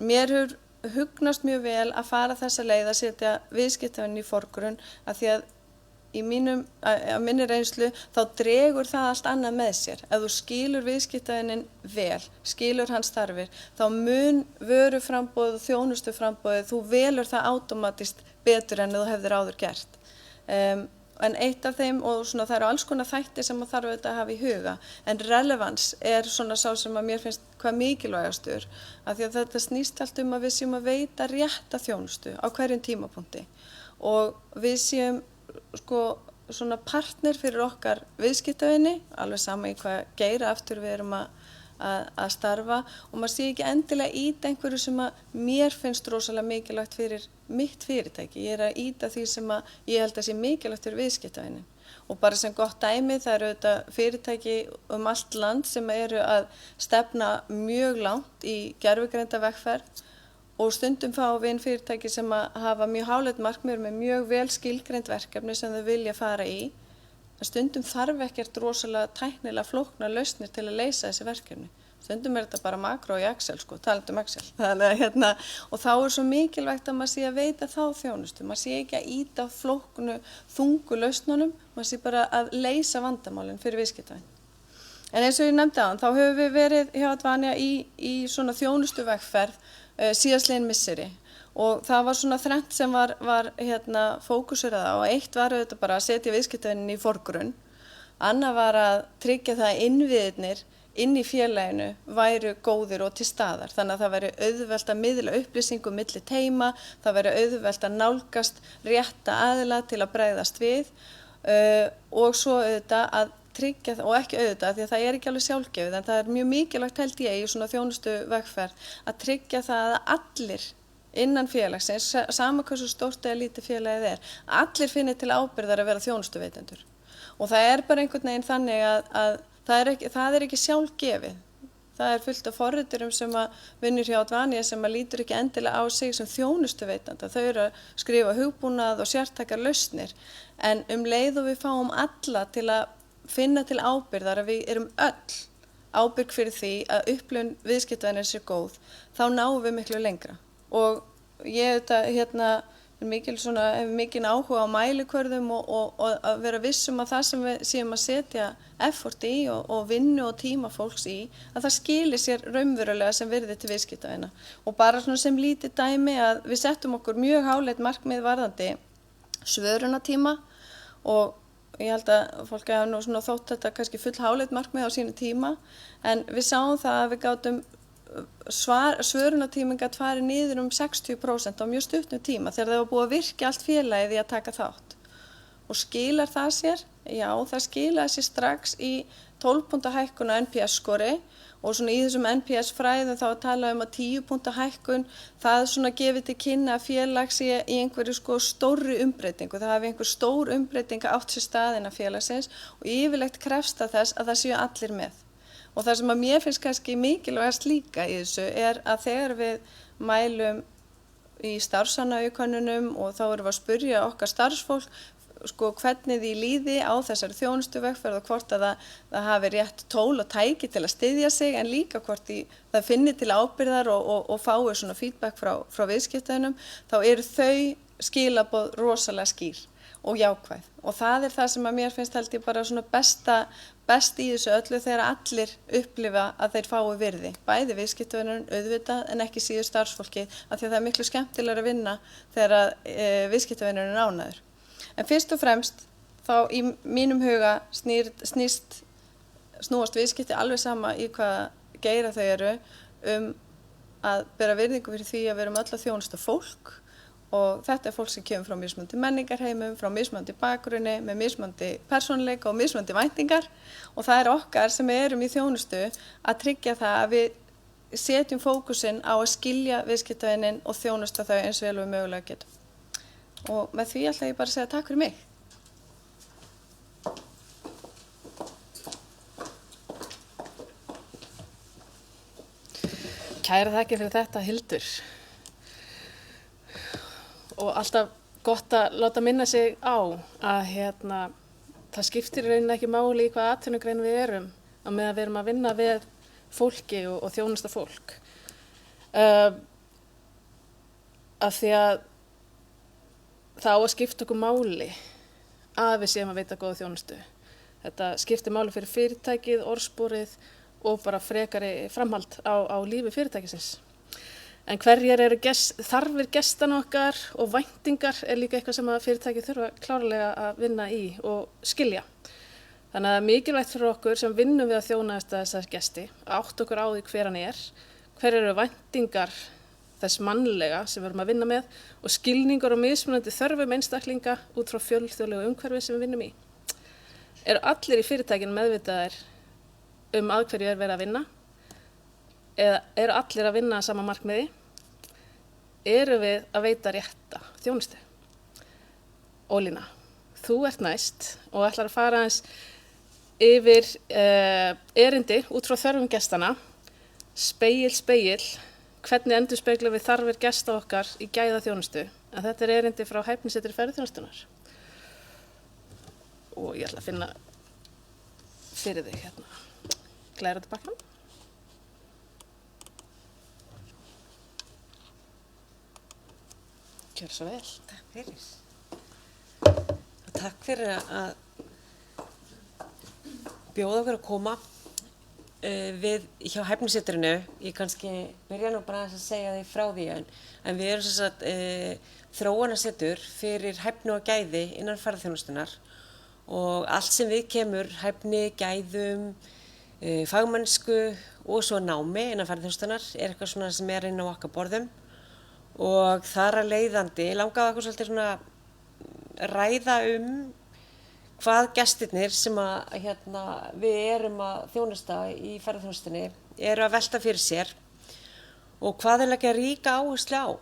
mér hefur hugnast mjög vel að fara þessa leið að setja viðskiptavinin í forgrunn, af því að á minni reynslu þá dregur það allt annað með sér. Ef þú skilur viðskiptavinin vel, skilur hans þarfir, þá mun vöruframboð og þjónustuframboðið, þú velur það átómatist betur en þú hefðir áður gert. En eitt af þeim, og svona það eru alls konar þættir sem maður þarf auðvitað að hafa í huga, en relevans svona sá sem að mér finnst hvað mikilvægastur, af því að þetta snýst allt að við séum að veita rétta þjónustu á hverjum tímapunkti og við séum svona partner fyrir okkar viðskiptavini, alveg sama í hvað geira aftur við erum að starfa, og maður sé ekki endilega íta einhverju sem að mér finnst rosalega mikilvægt fyrir mitt fyrirtæki. Ég að íta því sem að ég held að sé mikilvægt fyrir viðskiptavini. Og bara sem gott dæmi, það eru auðvitað fyrirtæki allt land sem eru að stefna mjög langt í gervigreindarvegferð, og stundum fá við fyrirtæki sem að hafa mjög háleit markmið með mjög vel skilgreind verkefni sem þau vilja fara í. Stundum þarf ekkert rosalega tæknilega flóknar lausnir til að leysa þessi verkefni. Stundum þetta bara makro í Excel, talandi Excel. Þannig og þá svo mikilvægt að maður sé að veita þá þjónustu. Maður sé ekki að íta flóknu, þungu lausnunum, maður sé bara að leysa vandamálin fyrir viðskiptavin. En eins og ég nefndi áðan, þá höfum við verið hjá Advania í svona þjónustuvegferð síðastliðin misseri, og það var svona þrennt sem var fókuserað á. Eitt var auðvitað bara að setja viðskiptavinin í forgrunn, annað var að tryggja það að innviðirnir inn í félaginu væru góðir og til staðar, þannig að það væri auðvelt að miðla upplýsingum milli teima, það væri auðvelt að nálgast rétta aðila til að bregðast við, og svo auðvitað að tryggja, og ekki auðvitað því að það ekki alveg sjálfgefið, en það mjög mikilvægt held ég í svona þjónustuvegferð að tryggja það að allir innan félagsins, sama hversu stórt eða lítið félagið allir finni til ábyrgðar að vera þjónustuveitendur. Og það bara einhvern veginn þannig að það ekki sjálfgefið. Það fullt af forriturum sem að vinnur hjá Advania sem að lítur ekki endilega á sig sem þjónustuveitanda. Þau eru að skrifa hugbúnað og sértækar lausnir, en leið og við fáum alla til að finna til ábyrgðar að við erum öll ábyrg fyrir því að upplifun viðskiptavina sé góð, þá náum við miklu lengra. Og ég hef mikinn áhuga á mælikvörðum og að vera vissum að það sem við séum að setja effort í og vinnu og tíma fólks í, að það skilir sér raunverulega sem virði til viðskiptavina. Og bara svona sem lítið dæmi að við settum okkur mjög háleit markmið varðandi svörunatíma, og ég held að fólk hafa nú svona þótt þetta kannski full háleit markmið á sínu tíma, en við sáum það að við gátum svörunatíminn gat farið niður 60% á mjög stuttum tíma þegar það var búið að virka allt félagið í að taka þátt. Og skilar það sér? Já, það skilaði sér strax í 12 punkta hækkun á NPS-skori, og svona í þessum NPS-fræðum þá að tala að 10 punkta hækkun, það svona gefið til kynna að félag sé í einhverju stórri umbreytingu. Það hafi einhver stór umbreyting átt sér stað innan félagsins, og yfirleitt krefst þess að það séu allir með. Og það sem að mér finnst kannski mikilvægast líka í þessu að þegar við mælum í starfsánægjukönnunum og þá erum við að spyrja okkar starfsfólk sko hvernig því líði á þessari þjónustuvegferð og hvort að það hafi rétt tól og tæki til að styðja sig en líka hvort það finni til ábyrgðar og fái svona feedback frá viðskiptavinum, þá eru þau skilaboð rosalega skýr og jákvæð og það það sem að mér finnst held ég bara svona best í þessu öllu þegar allir upplifa að þeir fái virði, bæði viðskiptavinurinn auðvitað en ekki síður starfsfólki af því að það miklu skemmtilegra að vinna þegar viðskiptavinurinn er ánægður. En fyrst og fremst þá í mínum huga snúast viðskipti alveg sama í hvaða geira þau eru að bera virðingu fyrir því að við erum öll að þjónusta fólk og þetta fólk sem kemur frá mismunandi menningarheimum, frá mismunandi bakgrunni, með mismunandi persónuleika og mismunandi væntingar og það okkar sem erum í þjónustu að tryggja það að við setjum fókusinn á að skilja viðskiptavinin og þjónusta þau eins og vel við mögulega getum. Og með því ætla ég bara að segja takk fyrir mig. Kæra þakkir fyrir þetta, Hildur. Og alltaf gott að láta minna sig á að það skiptir í rauninni ekki máli í hvaða atvinnugrein við erum á meðan við erum að vinna við fólki og þjónusta fólk. Af því að það á að skipta okkur máli að við séum að veita góða þjónustu. Þetta skiptir máli fyrir fyrirtækið, orðsporið og bara frekari framhald á lífi fyrirtækisins. En hverjar eru þarfir gestanna okkar og væntingar líka eitthvað sem að fyrirtæki þurfa klárlega að vinna í og skilja. Þannig að mikilvægt fyrir okkur sem vinnum við að þjóna þessar gesti, átt okkur á því hver hann hver eru væntingar þess mannlega sem við erum að vinna með og skilningur og mismunandi þörfum einstaklinga út frá fjölþjóðlegu umhverfi sem við vinnum í. Eru allir í fyrirtækinu meðvitaðir að hverju verið að vinna? Eða eru allir að vinna að sama markmiði? Eru við að veita rétta þjónustu? Ólína, þú ert næst og ætlar að fara aðeins yfir erindi út frá þörfum gestanna. Spegill, hvernig endurspeglum við þarfir gesta okkar í gæða þjónustu? En þetta erindi frá Hæfnisetri ferðaþjónustunnar. Og ég ætla að finna fyrir þig Glærandi bakkann. Gjör svo vel. Takk fyrir. Og takk fyrir að bjóða okkur að koma við hjá Hæfnisetrinu. Ég kannski byrja nú bara að segja því frá því en við erum sem sagt þróunarsetur fyrir hæfni og gæði innan ferðaþjónustunnar og allt sem við kemur hæfni, gæðum, fagmennsku og svo námi innan ferðaþjónustunnar eitthvað svona sem inn á okkar borðum. Og þar að leiðandi langaði okkur svolítið svona ræða hvað gestirnir sem við erum að þjónusta í ferðaþjónustunni eru að velta fyrir sér og hvað leggja ríka áherslu á.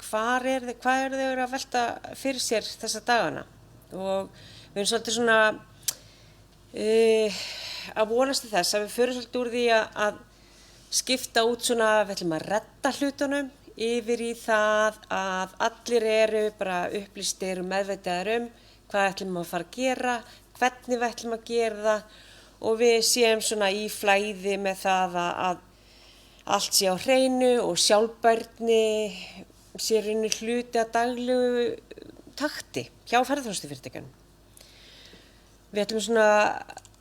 Hvað eru þau að velta fyrir sér þessa dagana? Og við erum svolítið svona að vonast til þess að við förum svolítið úr því að skipta út svona, við ætlum að redda hlutunum yfir í það að allir eru bara upplýstir og meðvitaðir hvað ætlum að fara að gera, hvernig við ætlum að gera það og við séum svona í flæði með það að allt sé á hreinu og sjálfbærni sé rauninu hluti að daglegu takti hjá ferðaþjónustufyrirtækjunum. Við ætlum svona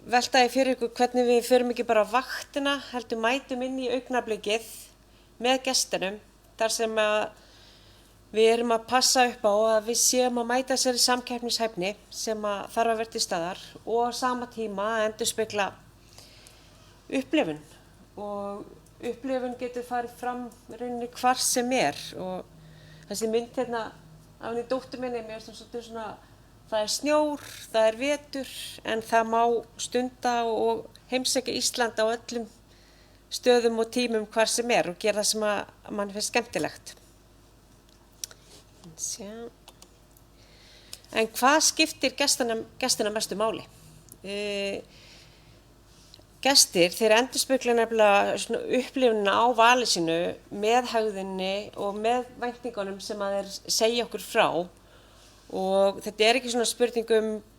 veltaði fyrir ykkur hvernig við förum ekki bara á vaktina, heldur mætum inn í augnablikið með gestunum þar sem við erum að passa upp á að við séum að mæta sér samkeppnishæfni sem þarf að vera til staðar og á sama tíma að endurspegla upplifun og upplifun getur farið fram rauninni hvar sem og þessi mynd af henni dóttur minni, mér finnst svolítið svona það snjór, það vetur en það má stunda og heimsækja Ísland á öllum stöðum og tímum hvar sem og gera það sem að mann finnst skemmtilegt. En hvað skiptir gestina mestu máli? Gestir, þeir endurspegla nefnilega upplifunina á vali sínu með hegðunni og með væntingunum sem að þeir segja okkur frá og þetta er ekki svona spurning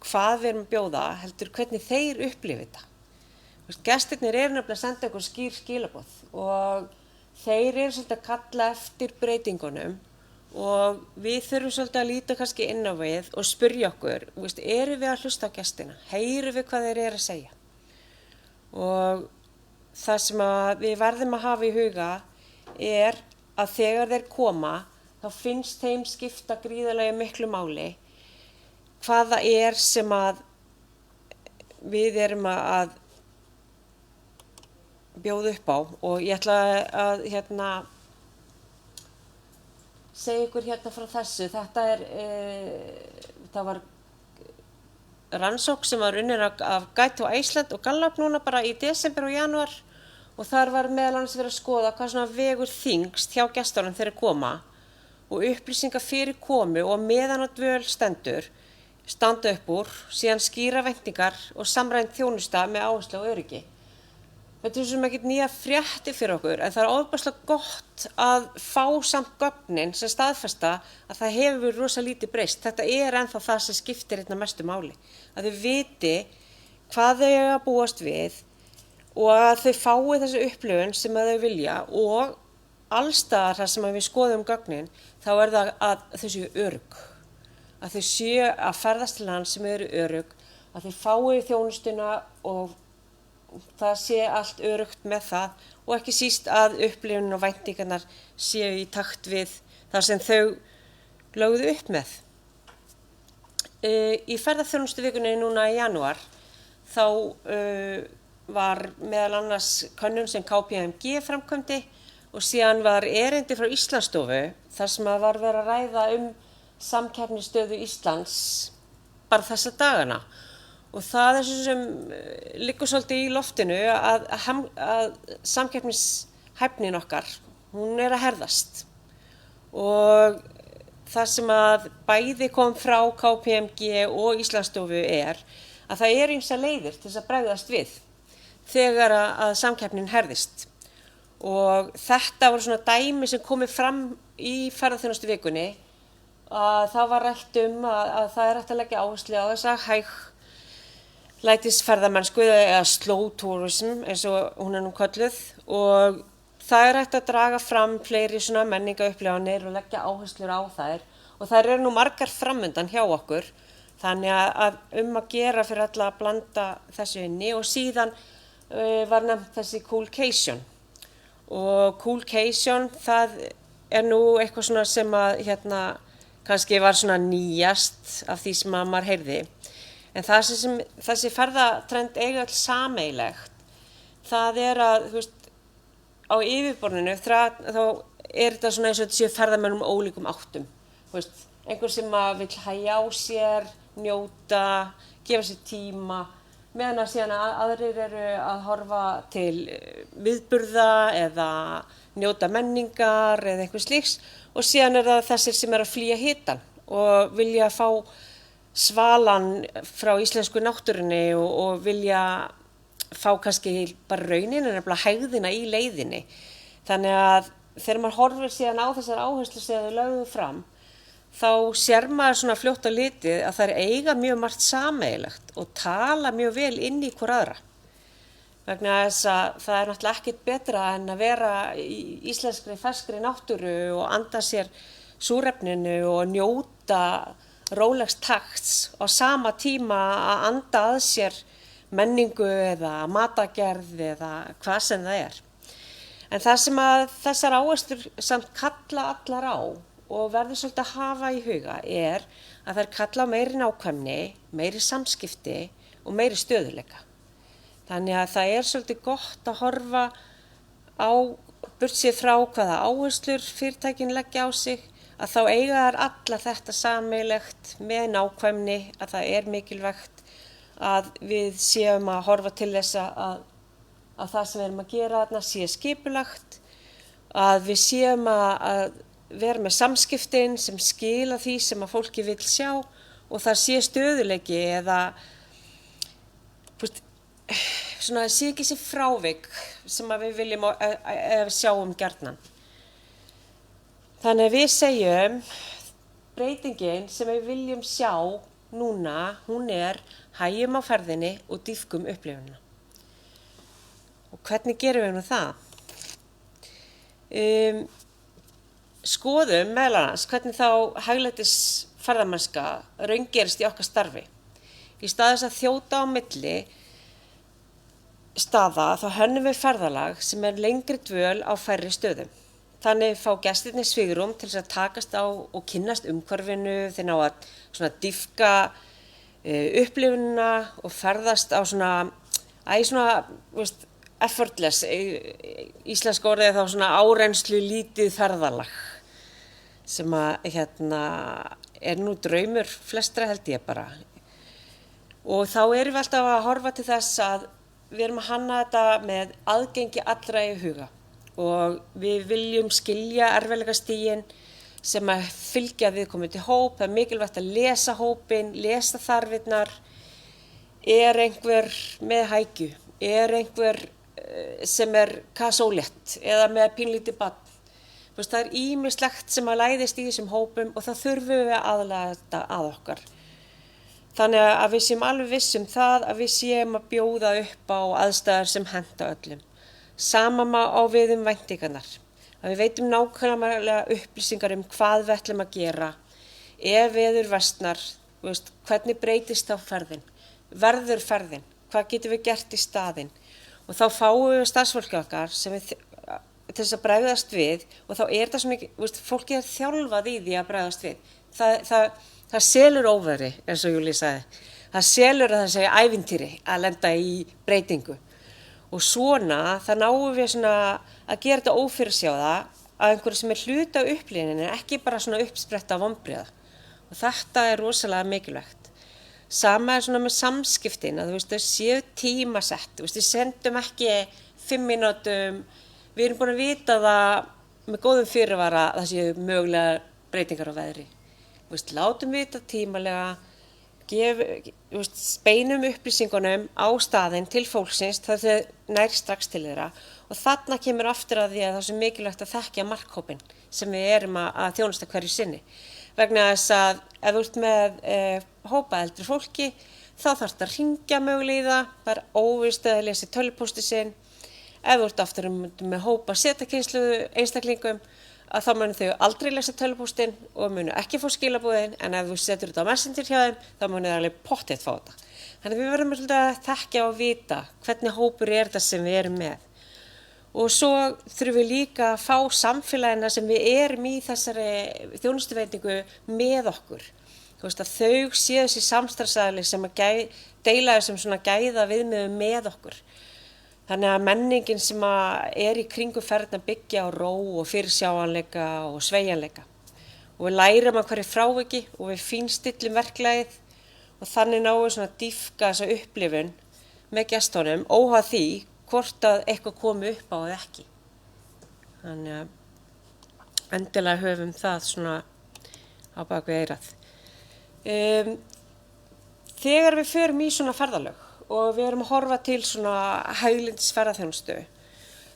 hvað við erum að bjóða, heldur hvernig þeir upplifa þetta. Gestirnir eru nefnilega að senda einhver skýr skilaboð og þeir eru svolítið að kalla eftir breytingunum og við þurfum svolítið að líta kannski inn á við og spyrja okkur, eru við að hlusta á gestina, heyrum við hvað þeir eru að segja. Og það sem við verðum að hafa í huga er að þegar þeir koma, þá finnst þeim skipta gríðarlega miklu máli hvað það er sem við erum að bjóða upp á og ég ætla að segja ykkur frá þessu. Það var rannsókn sem var unnin af Guide to Iceland og Gallup núna bara í desember og janúar og þar var meðal annars verið að skoða hvað svona vegur þyngst hjá gestunum þegar koma og upplýsingar fyrir komu og meðan á dvöl standa upp úr, síðan skýra væntingar og samræmd þjónusta með áherslu á öryggi. Þetta er sem ekkert nýja fréttir fyrir okkur, en það er ofboðslega gott að fá samt gögnin sem staðfesta að það hefur rosa lítið breyst. Þetta er ennþá það sem skiptir mestu máli. Að þau viti hvað þau eiga að búast við og að þau fái þessu upplifun sem þau vilja og allstaðar þar sem við skoðum gögnin, þá er það að þau séu örugg. Að þau séu að ferðast til land sem eru örugg, að þau fái þjónustuna og það sé allt öruggt með það og ekki síst að upplifunin og væntingarnar séu í takt við það sem þau lögðu upp með. Í ferðaþjónustuvikunni núna í janúar þá var meðal annars könnun sem KPMG framkvæmdi og síðan var erindi frá Íslandsstofu þar sem var verið að ræða samkeppnisstöðu Íslands bara þessa dagana. Og það er sem liggur svolítið í loftinu að samkeppnishæfnin okkar, hún er að herðast. Og það sem bæði kom frá KPMG og Íslandsstofu er að það eru ýmsar leiðir til að bregðast við þegar að samkeppnin herðist. Og þetta voru svona dæmi sem komið fram í ferðaþjónustuvikunni að það var rætt að það er hægt að leggja áherslu á þessa lætisferðamennsku eða slow tourism eins og hún er nú kölluð og það er hægt að draga fram fleiri svona menningaupplifanir og leggja áherslur á þær og þær eru nú margar framundan hjá okkur þannig að að gera fyrir alla að blanda þessu inni og síðan var nefnt þessi Coolcation og Coolcation það er nú eitthvað svona sem kannski var svona nýjast af því sem maður heyrði. En það sem þessi ferðatrend eiga öll sameiginlegt, það er að, á yfirborðinu þá er þetta svona eins og þetta séu ferðamenn ólíkum áttum. Einhver sem vill hægja á sér, njóta, gefa sér tíma, meðan að síðan aðrir eru að horfa til viðburða eða njóta menningar eða eitthvað slíks og síðan er það þessir sem að flýja hitann og vilja fá svalan frá íslensku náttúrunni og vilja fá kannski bara raunin en nefnilega hægðina í leiðinni. Þannig að þegar maður horfir síðan á þessar áherslur sem þau lögðu fram, þá sér maður svona fljótt á litið að þær eiga mjög margt sameiginlegt og tala mjög vel inn í hvor aðra. Vegna þess að það er náttúrulega ekkert betra en að vera í íslenskri ferskri náttúru og anda sér súrefninu og njóta rólegs takts á sama tíma að anda að sér menningu eða matagerð eða hvað sem það er. En það sem að þessar áherslur samt kalla allar á og verður svolítið að hafa í huga er að þær kalla á meiri nákvæmni, meiri samskipti og meiri stöðuleika. Þannig að það er svolítið gott að horfa á burtséð frá hvaða áherslur fyrirtækin leggja á sig, að þá eiga þær alla þetta sameiginlegt með nákvæmni að það er mikilvægt að við séum að horfa til þess að það sem við erum að gera þarna sé skipulagt, að við séum að vera með samskiptin sem skila því sem að fólki vill sjá og það sé stöðuleiki eða svona sé ekki sér frávik sem að við viljum sjáum gjarnan. Þannig að við segjum breytingin sem við viljum sjá núna, hún hægjum á ferðinni og dýpkum upplifunina. Og hvernig gerum við nú það? Skoðum meðal annars hvernig þá hæglætis ferðamennska raungerist í okkar starfi. Í stað þess að þjóta á milli staða þá hönnum við ferðalag sem lengri dvöl á færri stöðum. Þannig fá gestirnir svigrúm til þess að takast á og kynnast umhverfinu, þeir ná að svona dýpka upplifunina og ferðast á svona effortless, íslenska orðið þá svona árenslu lítið ferðalag sem nú draumur flestra held ég bara. Og þá erum við alltaf að horfa til þess að við erum að hanna þetta með aðgengi allra í huga og við viljum skilja erfiðleikastigin sem að fylgja viðkomandi hóp. Það mikilvægt að lesa hópinn, lesa þarfirnar. Einhver með hækju? Einhver sem kasólétt eða með pínlítið barn? Það ýmislegt sem að læðist í þessum hópum og það þurfum við að aðlaga þetta að okkar. Þannig að við séum alveg viss það að við séum að bjóða upp á aðstæður sem henta öllum. Sama á við væntingarnar. Að við veitum nákvæmlega upplýsingar hvað við ætlum að gera. Ef veður versnar, hvernig breytist þá ferðin? Verður ferðin? Hvað getum við gert í staðinn? Og þá fáum við starfsfólki okkar sem til þess að bregðast við og þá þetta svo mikið, fólki þjálfað í því að bregðast við. Það selur óveðri, eins og Júlía sagði. Það selur að það segja ævintýri að lenda í breytingu. Og svona, það náum við svona að gera þetta ófyrirsjáða að einhverju sem hluti af upplifuninni, ekki bara svona uppspretta vonbrigða. Og þetta rosalega mikilvægt. Sama svona með samskiptin, að þau séu tímasett. Við sendum ekki 5 mínútum, við erum búin að vita það með góðum fyrirvara að það séu mögulega breytingar á veðri. Látum vita tímalega, beinum upplýsingunum á staðinn til fólksins þar þau nær strax til þeirra og þarna kemur aftur að því að það er svo mikilvægt að þekkja markhópinn sem við erum að þjónusta hverju sinni. Vegna þess að ef þú ert með hópa eldri fólki þá þarftu að hringja mögulega í það, það óvíst að lesa tölvupósti sinn. Ef þú ert aftur með hópa setakynnslu einstaklingum að þá munu þau aldrei lesa tölvupóstinn og munu ekki fá skilabúðin, en ef þú setur þetta á Messenger hjá þeim, þá munu þau alveg pottþétt fá þetta. Þannig við verðum að þekkja og vita hvernig hópur þetta sem við erum með. Og svo þurfum við líka að fá samfélagina sem við erum í þessari þjónustuveitingu með okkur. Að þau séu þessi samstarfsaðili sem að deila þessum svona gæða viðmiðum með okkur. Þannig að menningin sem í kringu ferðina byggja á ró og fyrirsjáanleika og sveigjanleika. Og við lærum að hverju fráviki og við fínstillum verklagið og þannig náum við svona að dýpka þessa upplifun með gestunum óháð því hvort að eitthvað komi upp á eða ekki. Þannig að endilega höfum það svona á bak við eyrað. Þegar við förum í svona ferðalög og við erum að horfa til svona hæglyndis ferðaþjónustu,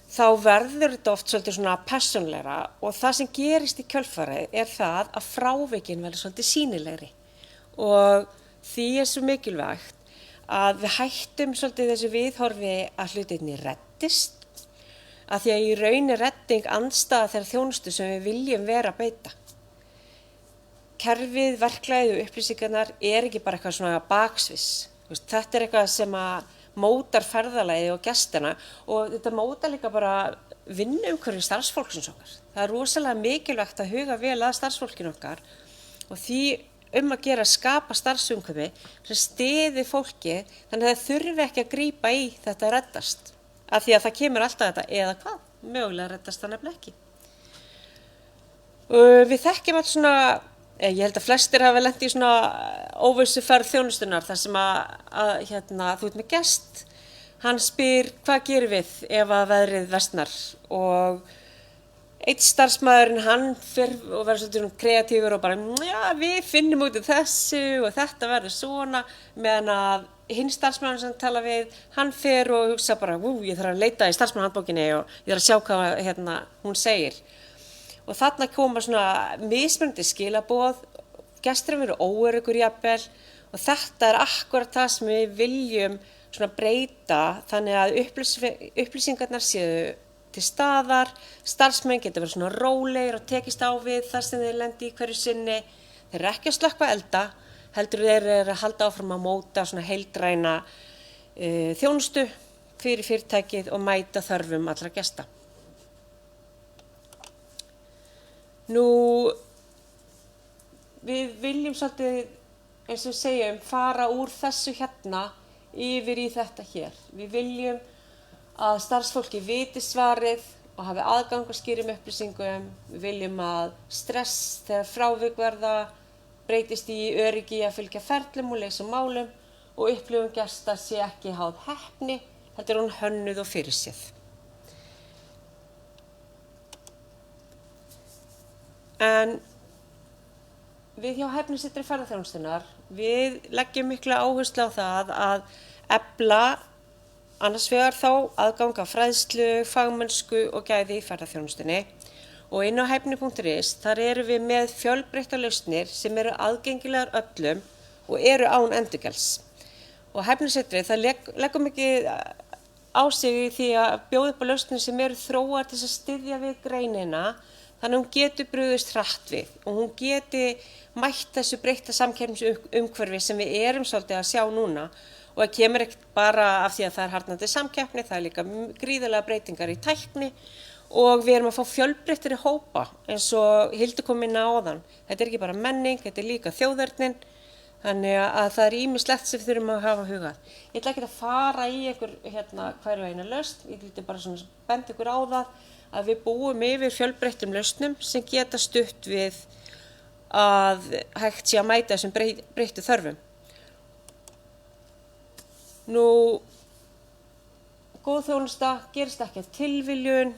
þá verður þetta oft svolítið svona persónlegra og það sem gerist í kjölfarið það að frávikin verður svolítið sýnilegri. Og því svo mikilvægt að við hættum svolítið þessu viðhorfi að hlutirnir reddist, að því að í raun redding andstæða þeirra þjónustu sem við viljum vera að beita. Kerfið, verklagið og upplýsingarnar ekki bara eitthvað svona baksviss. Þetta eitthvað sem að mótar ferðalagið og gestina og þetta mótar líka bara vinnuumhverfi starfsfólksins okkar. Það rosalega mikilvægt að huga vel að starfsfólkinu okkar og því að gera að skapa starfsumhverfi sem styði fólki þannig að það þurfi ekki að grípa í þetta reddast. Af því að það kemur alltaf þetta eða hvað, mögulega reddast það nefnilega ekki. Við þekkjum alls svona, ég held að flestir hafa lent í svona óvissu ferð þjónustunnar þar sem þú ert með gest, hann spyr hvað gerir við ef að veðrið versnar og einn starfsmaðurinn hann fer og verður svolítið kreatífur og bara já við finnum út af þessu og þetta verður svona meðan að hinn starfsmaðurinn sem tala við, hann fer og hugsa bara ég þarf að leita í starfsmannahandbókinni og ég þarf að sjá hvað hún segir. Og þarna koma svona mismunandi skilaboð gesturinn verið óöruggur jafnvel og þetta akkurat það sem við viljum svona breyta þannig að upplýsingarnar séu til staðar, starfsmenn geta verið svona rólegir og tekist á við þar sem þeir lendi í hverju sinni. Þeir eru ekki að slökkva elda, heldur þeir eru að halda áfram að móta svona heildræna þjónustu fyrir fyrirtækið og mæta þörfum allra gesta. Nú, við viljum svolítið, eins og við segjum, fara úr þessu hérna yfir í þetta hér. Við viljum að starfsfólki viti svarið og hafi aðgang að skýrum upplýsingum. Við viljum að stress þegar frávik verða breytist í öryggi að fylgja ferlum og leysa málum og upplifun gesta sé ekki háð heppni, heldur hún hönnuð og fyrirséð. En við hjá Hæfnisetri ferðaþjónustunnar, við leggjum mikla áherslu á það að efla annars vegar þá aðgang að fræðslu, fagmennsku og gæði í ferðaþjónustunni og inn á hæfni.is þar erum við með fjölbreyttar lausnir sem eru aðgengilegar öllum og eru án endurgjalds. Og Hæfnisetri það leggum ekki á sig í því að bjóða upp á lausnir sem eru þróar til að styðja við greinina þannig að hún getur brugðist hratt við og hún geti mætt þessu breytta samkeppnisumhverfi sem við erum svolítið að sjá núna og það kemur ekkert bara af því að það harðnandi samkeppni, það líka gríðarlega breytingar í tækni og við erum að fá fjölbreyttari hópa eins og Hildur kom inn á áðan. Þetta ekki bara menning, þetta líka þjóðernin, þannig að það ýmislegt sem við þurfum að hafa hugað. Ég ætla ekki að fara í hverju eina lausn, ég ætla bara svona benda ykkur á það að við búum yfir fjölbreyttum lausnum sem geta stutt við að hægt sé að mæta þessum breyttu þörfum. Nú, góð þjónusta gerist ekki af tilviljun.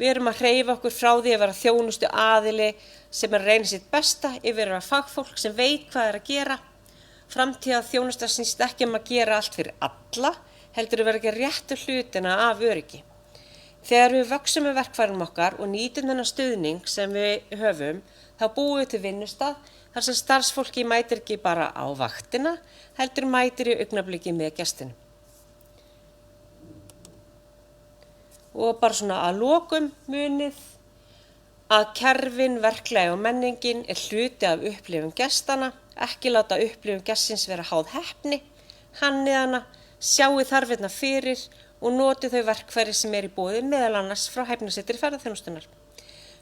Við erum að hreyfa okkur frá því að vera þjónustu aðili sem að reyna sitt besta yfir að vera fagfólk sem veit hvað að gera. Framtíða þjónusta snýst ekki að gera allt fyrir alla, heldur að vera ekki réttu hlutina af öryggi. Þegar við vöxum með verkfærum okkar og nýtum þennan stuðning sem við höfum, þá búum við til vinnustað þar sem starfsfólki mætir ekki bara á vaktina, heldur mætir í augnabliki með gestinum. Og bara svona að lokum munið að kerfin, verklagi og menningin hluti af upplifun gestana, ekki láta upplifun gestsins vera háð heppni, hannið hana, sjáu þarfirnar fyrir og notið þau verkfæri sem í boði meðal annars frá Hæfnisetri ferðaþjónustunnar.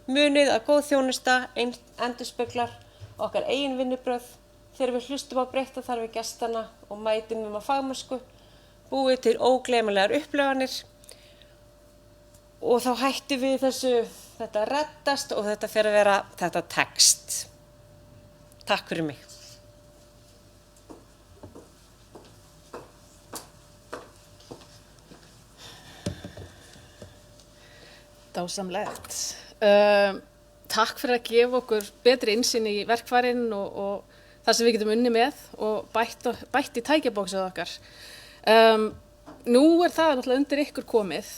Munið að góð þjónusta endurspeglar okkar eigin vinnubrögð þegar við hlustum á breytta þarfir gestana og mætum á fagmennsku, búið til ógleymanlegar upplifanir og þá hættum við þetta reddast og þetta fer að vera þetta text. Takk fyrir mig. Dásamlegt. Takk fyrir að gefa okkur betri innsýn í verkfærin og það sem við getum unnið með og bætt í tækjabóksið okkar. Nú það náttúrulega undir ykkur komið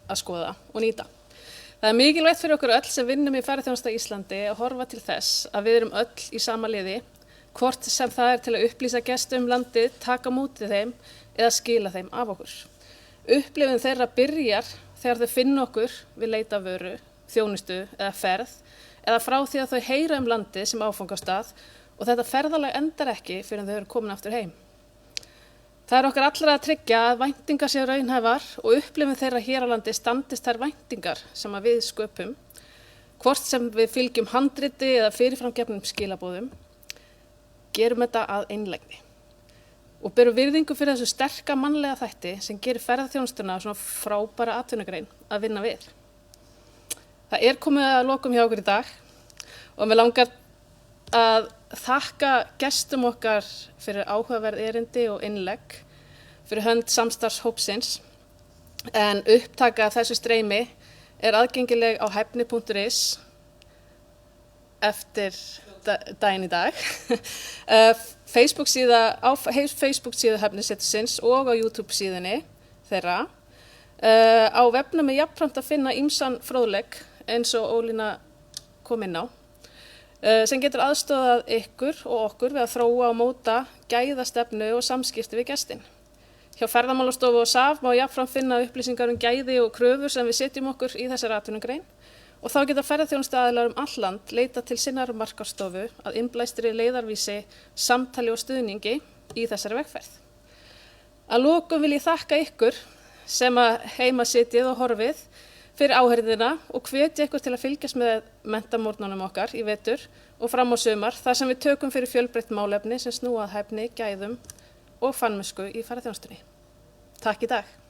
að skoða og nýta. Það er mikilvægt fyrir okkur öll sem vinnum í ferðaþjónustu á Íslandi að horfa til þess að við erum öll í sama liði, hvort sem það til að upplýsa gestum landið, taka mótið þeim eða skila þeim af okkur. Upplifun þeirra byrjar þegar þau finna okkur við leita vöru, þjónustu eða ferð eða frá því að þau heyra landið sem áfangastað og þetta ferðalag endar ekki fyrir þau eru komin aftur heim. Það er okkar allra að tryggja að væntingar séu raunhæfar og upplifun þeirra hér á landi standist þær væntingar sem við sköpum, hvort sem við fylgjum handriti eða fyrirframgefnum skilaboðum, gerum þetta að einlægni. Og berum virðingu fyrir þessu sterka mannlega þætti sem gerir ferðaþjónustuna svona frábæra atvinnugrein að vinna við. Það er komið að lokum hjá okkur í dag og mig langar að þakka gestum okkar fyrir áhugaverð erindi og innlegg fyrir hönd samstarfshópsins en upptaka af þessu streymi er aðgengileg á hæfni.is eftir daginn í dag. Facebook síðu Hæfnisetursins og á YouTube síðunni þeirra. Á vefnum jafnframt að finna ýmsan fróðleik eins og Ólína kom inn á. sem getur aðstoðað ykkur og okkur við að þróa og móta gæðastefnu og samskipti við gestin. Hjá Ferðamálastofu og SAF má jafnframt finna upplýsingar gæði og kröfur sem við setjum okkur í þessari atvinnugrein og þá geta ferðaþjónustuaðilar allt land leita til sinnar markaðsstofu að innblæstri leiðarvísi, samtali og stuðningi í þessari vegferð. Að lokum vil ég þakka ykkur sem að heima sitjið og horfið fyrir áheyrðina og hvetja ykkur til að fylgjast með menntamorgnunum okkar í vetur og fram á sumar þar sem við tökum fyrir fjölbreytt málefni sem snúa að hæfni, gæðum og fannmennsku í ferðaþjónustunni. Takk í dag.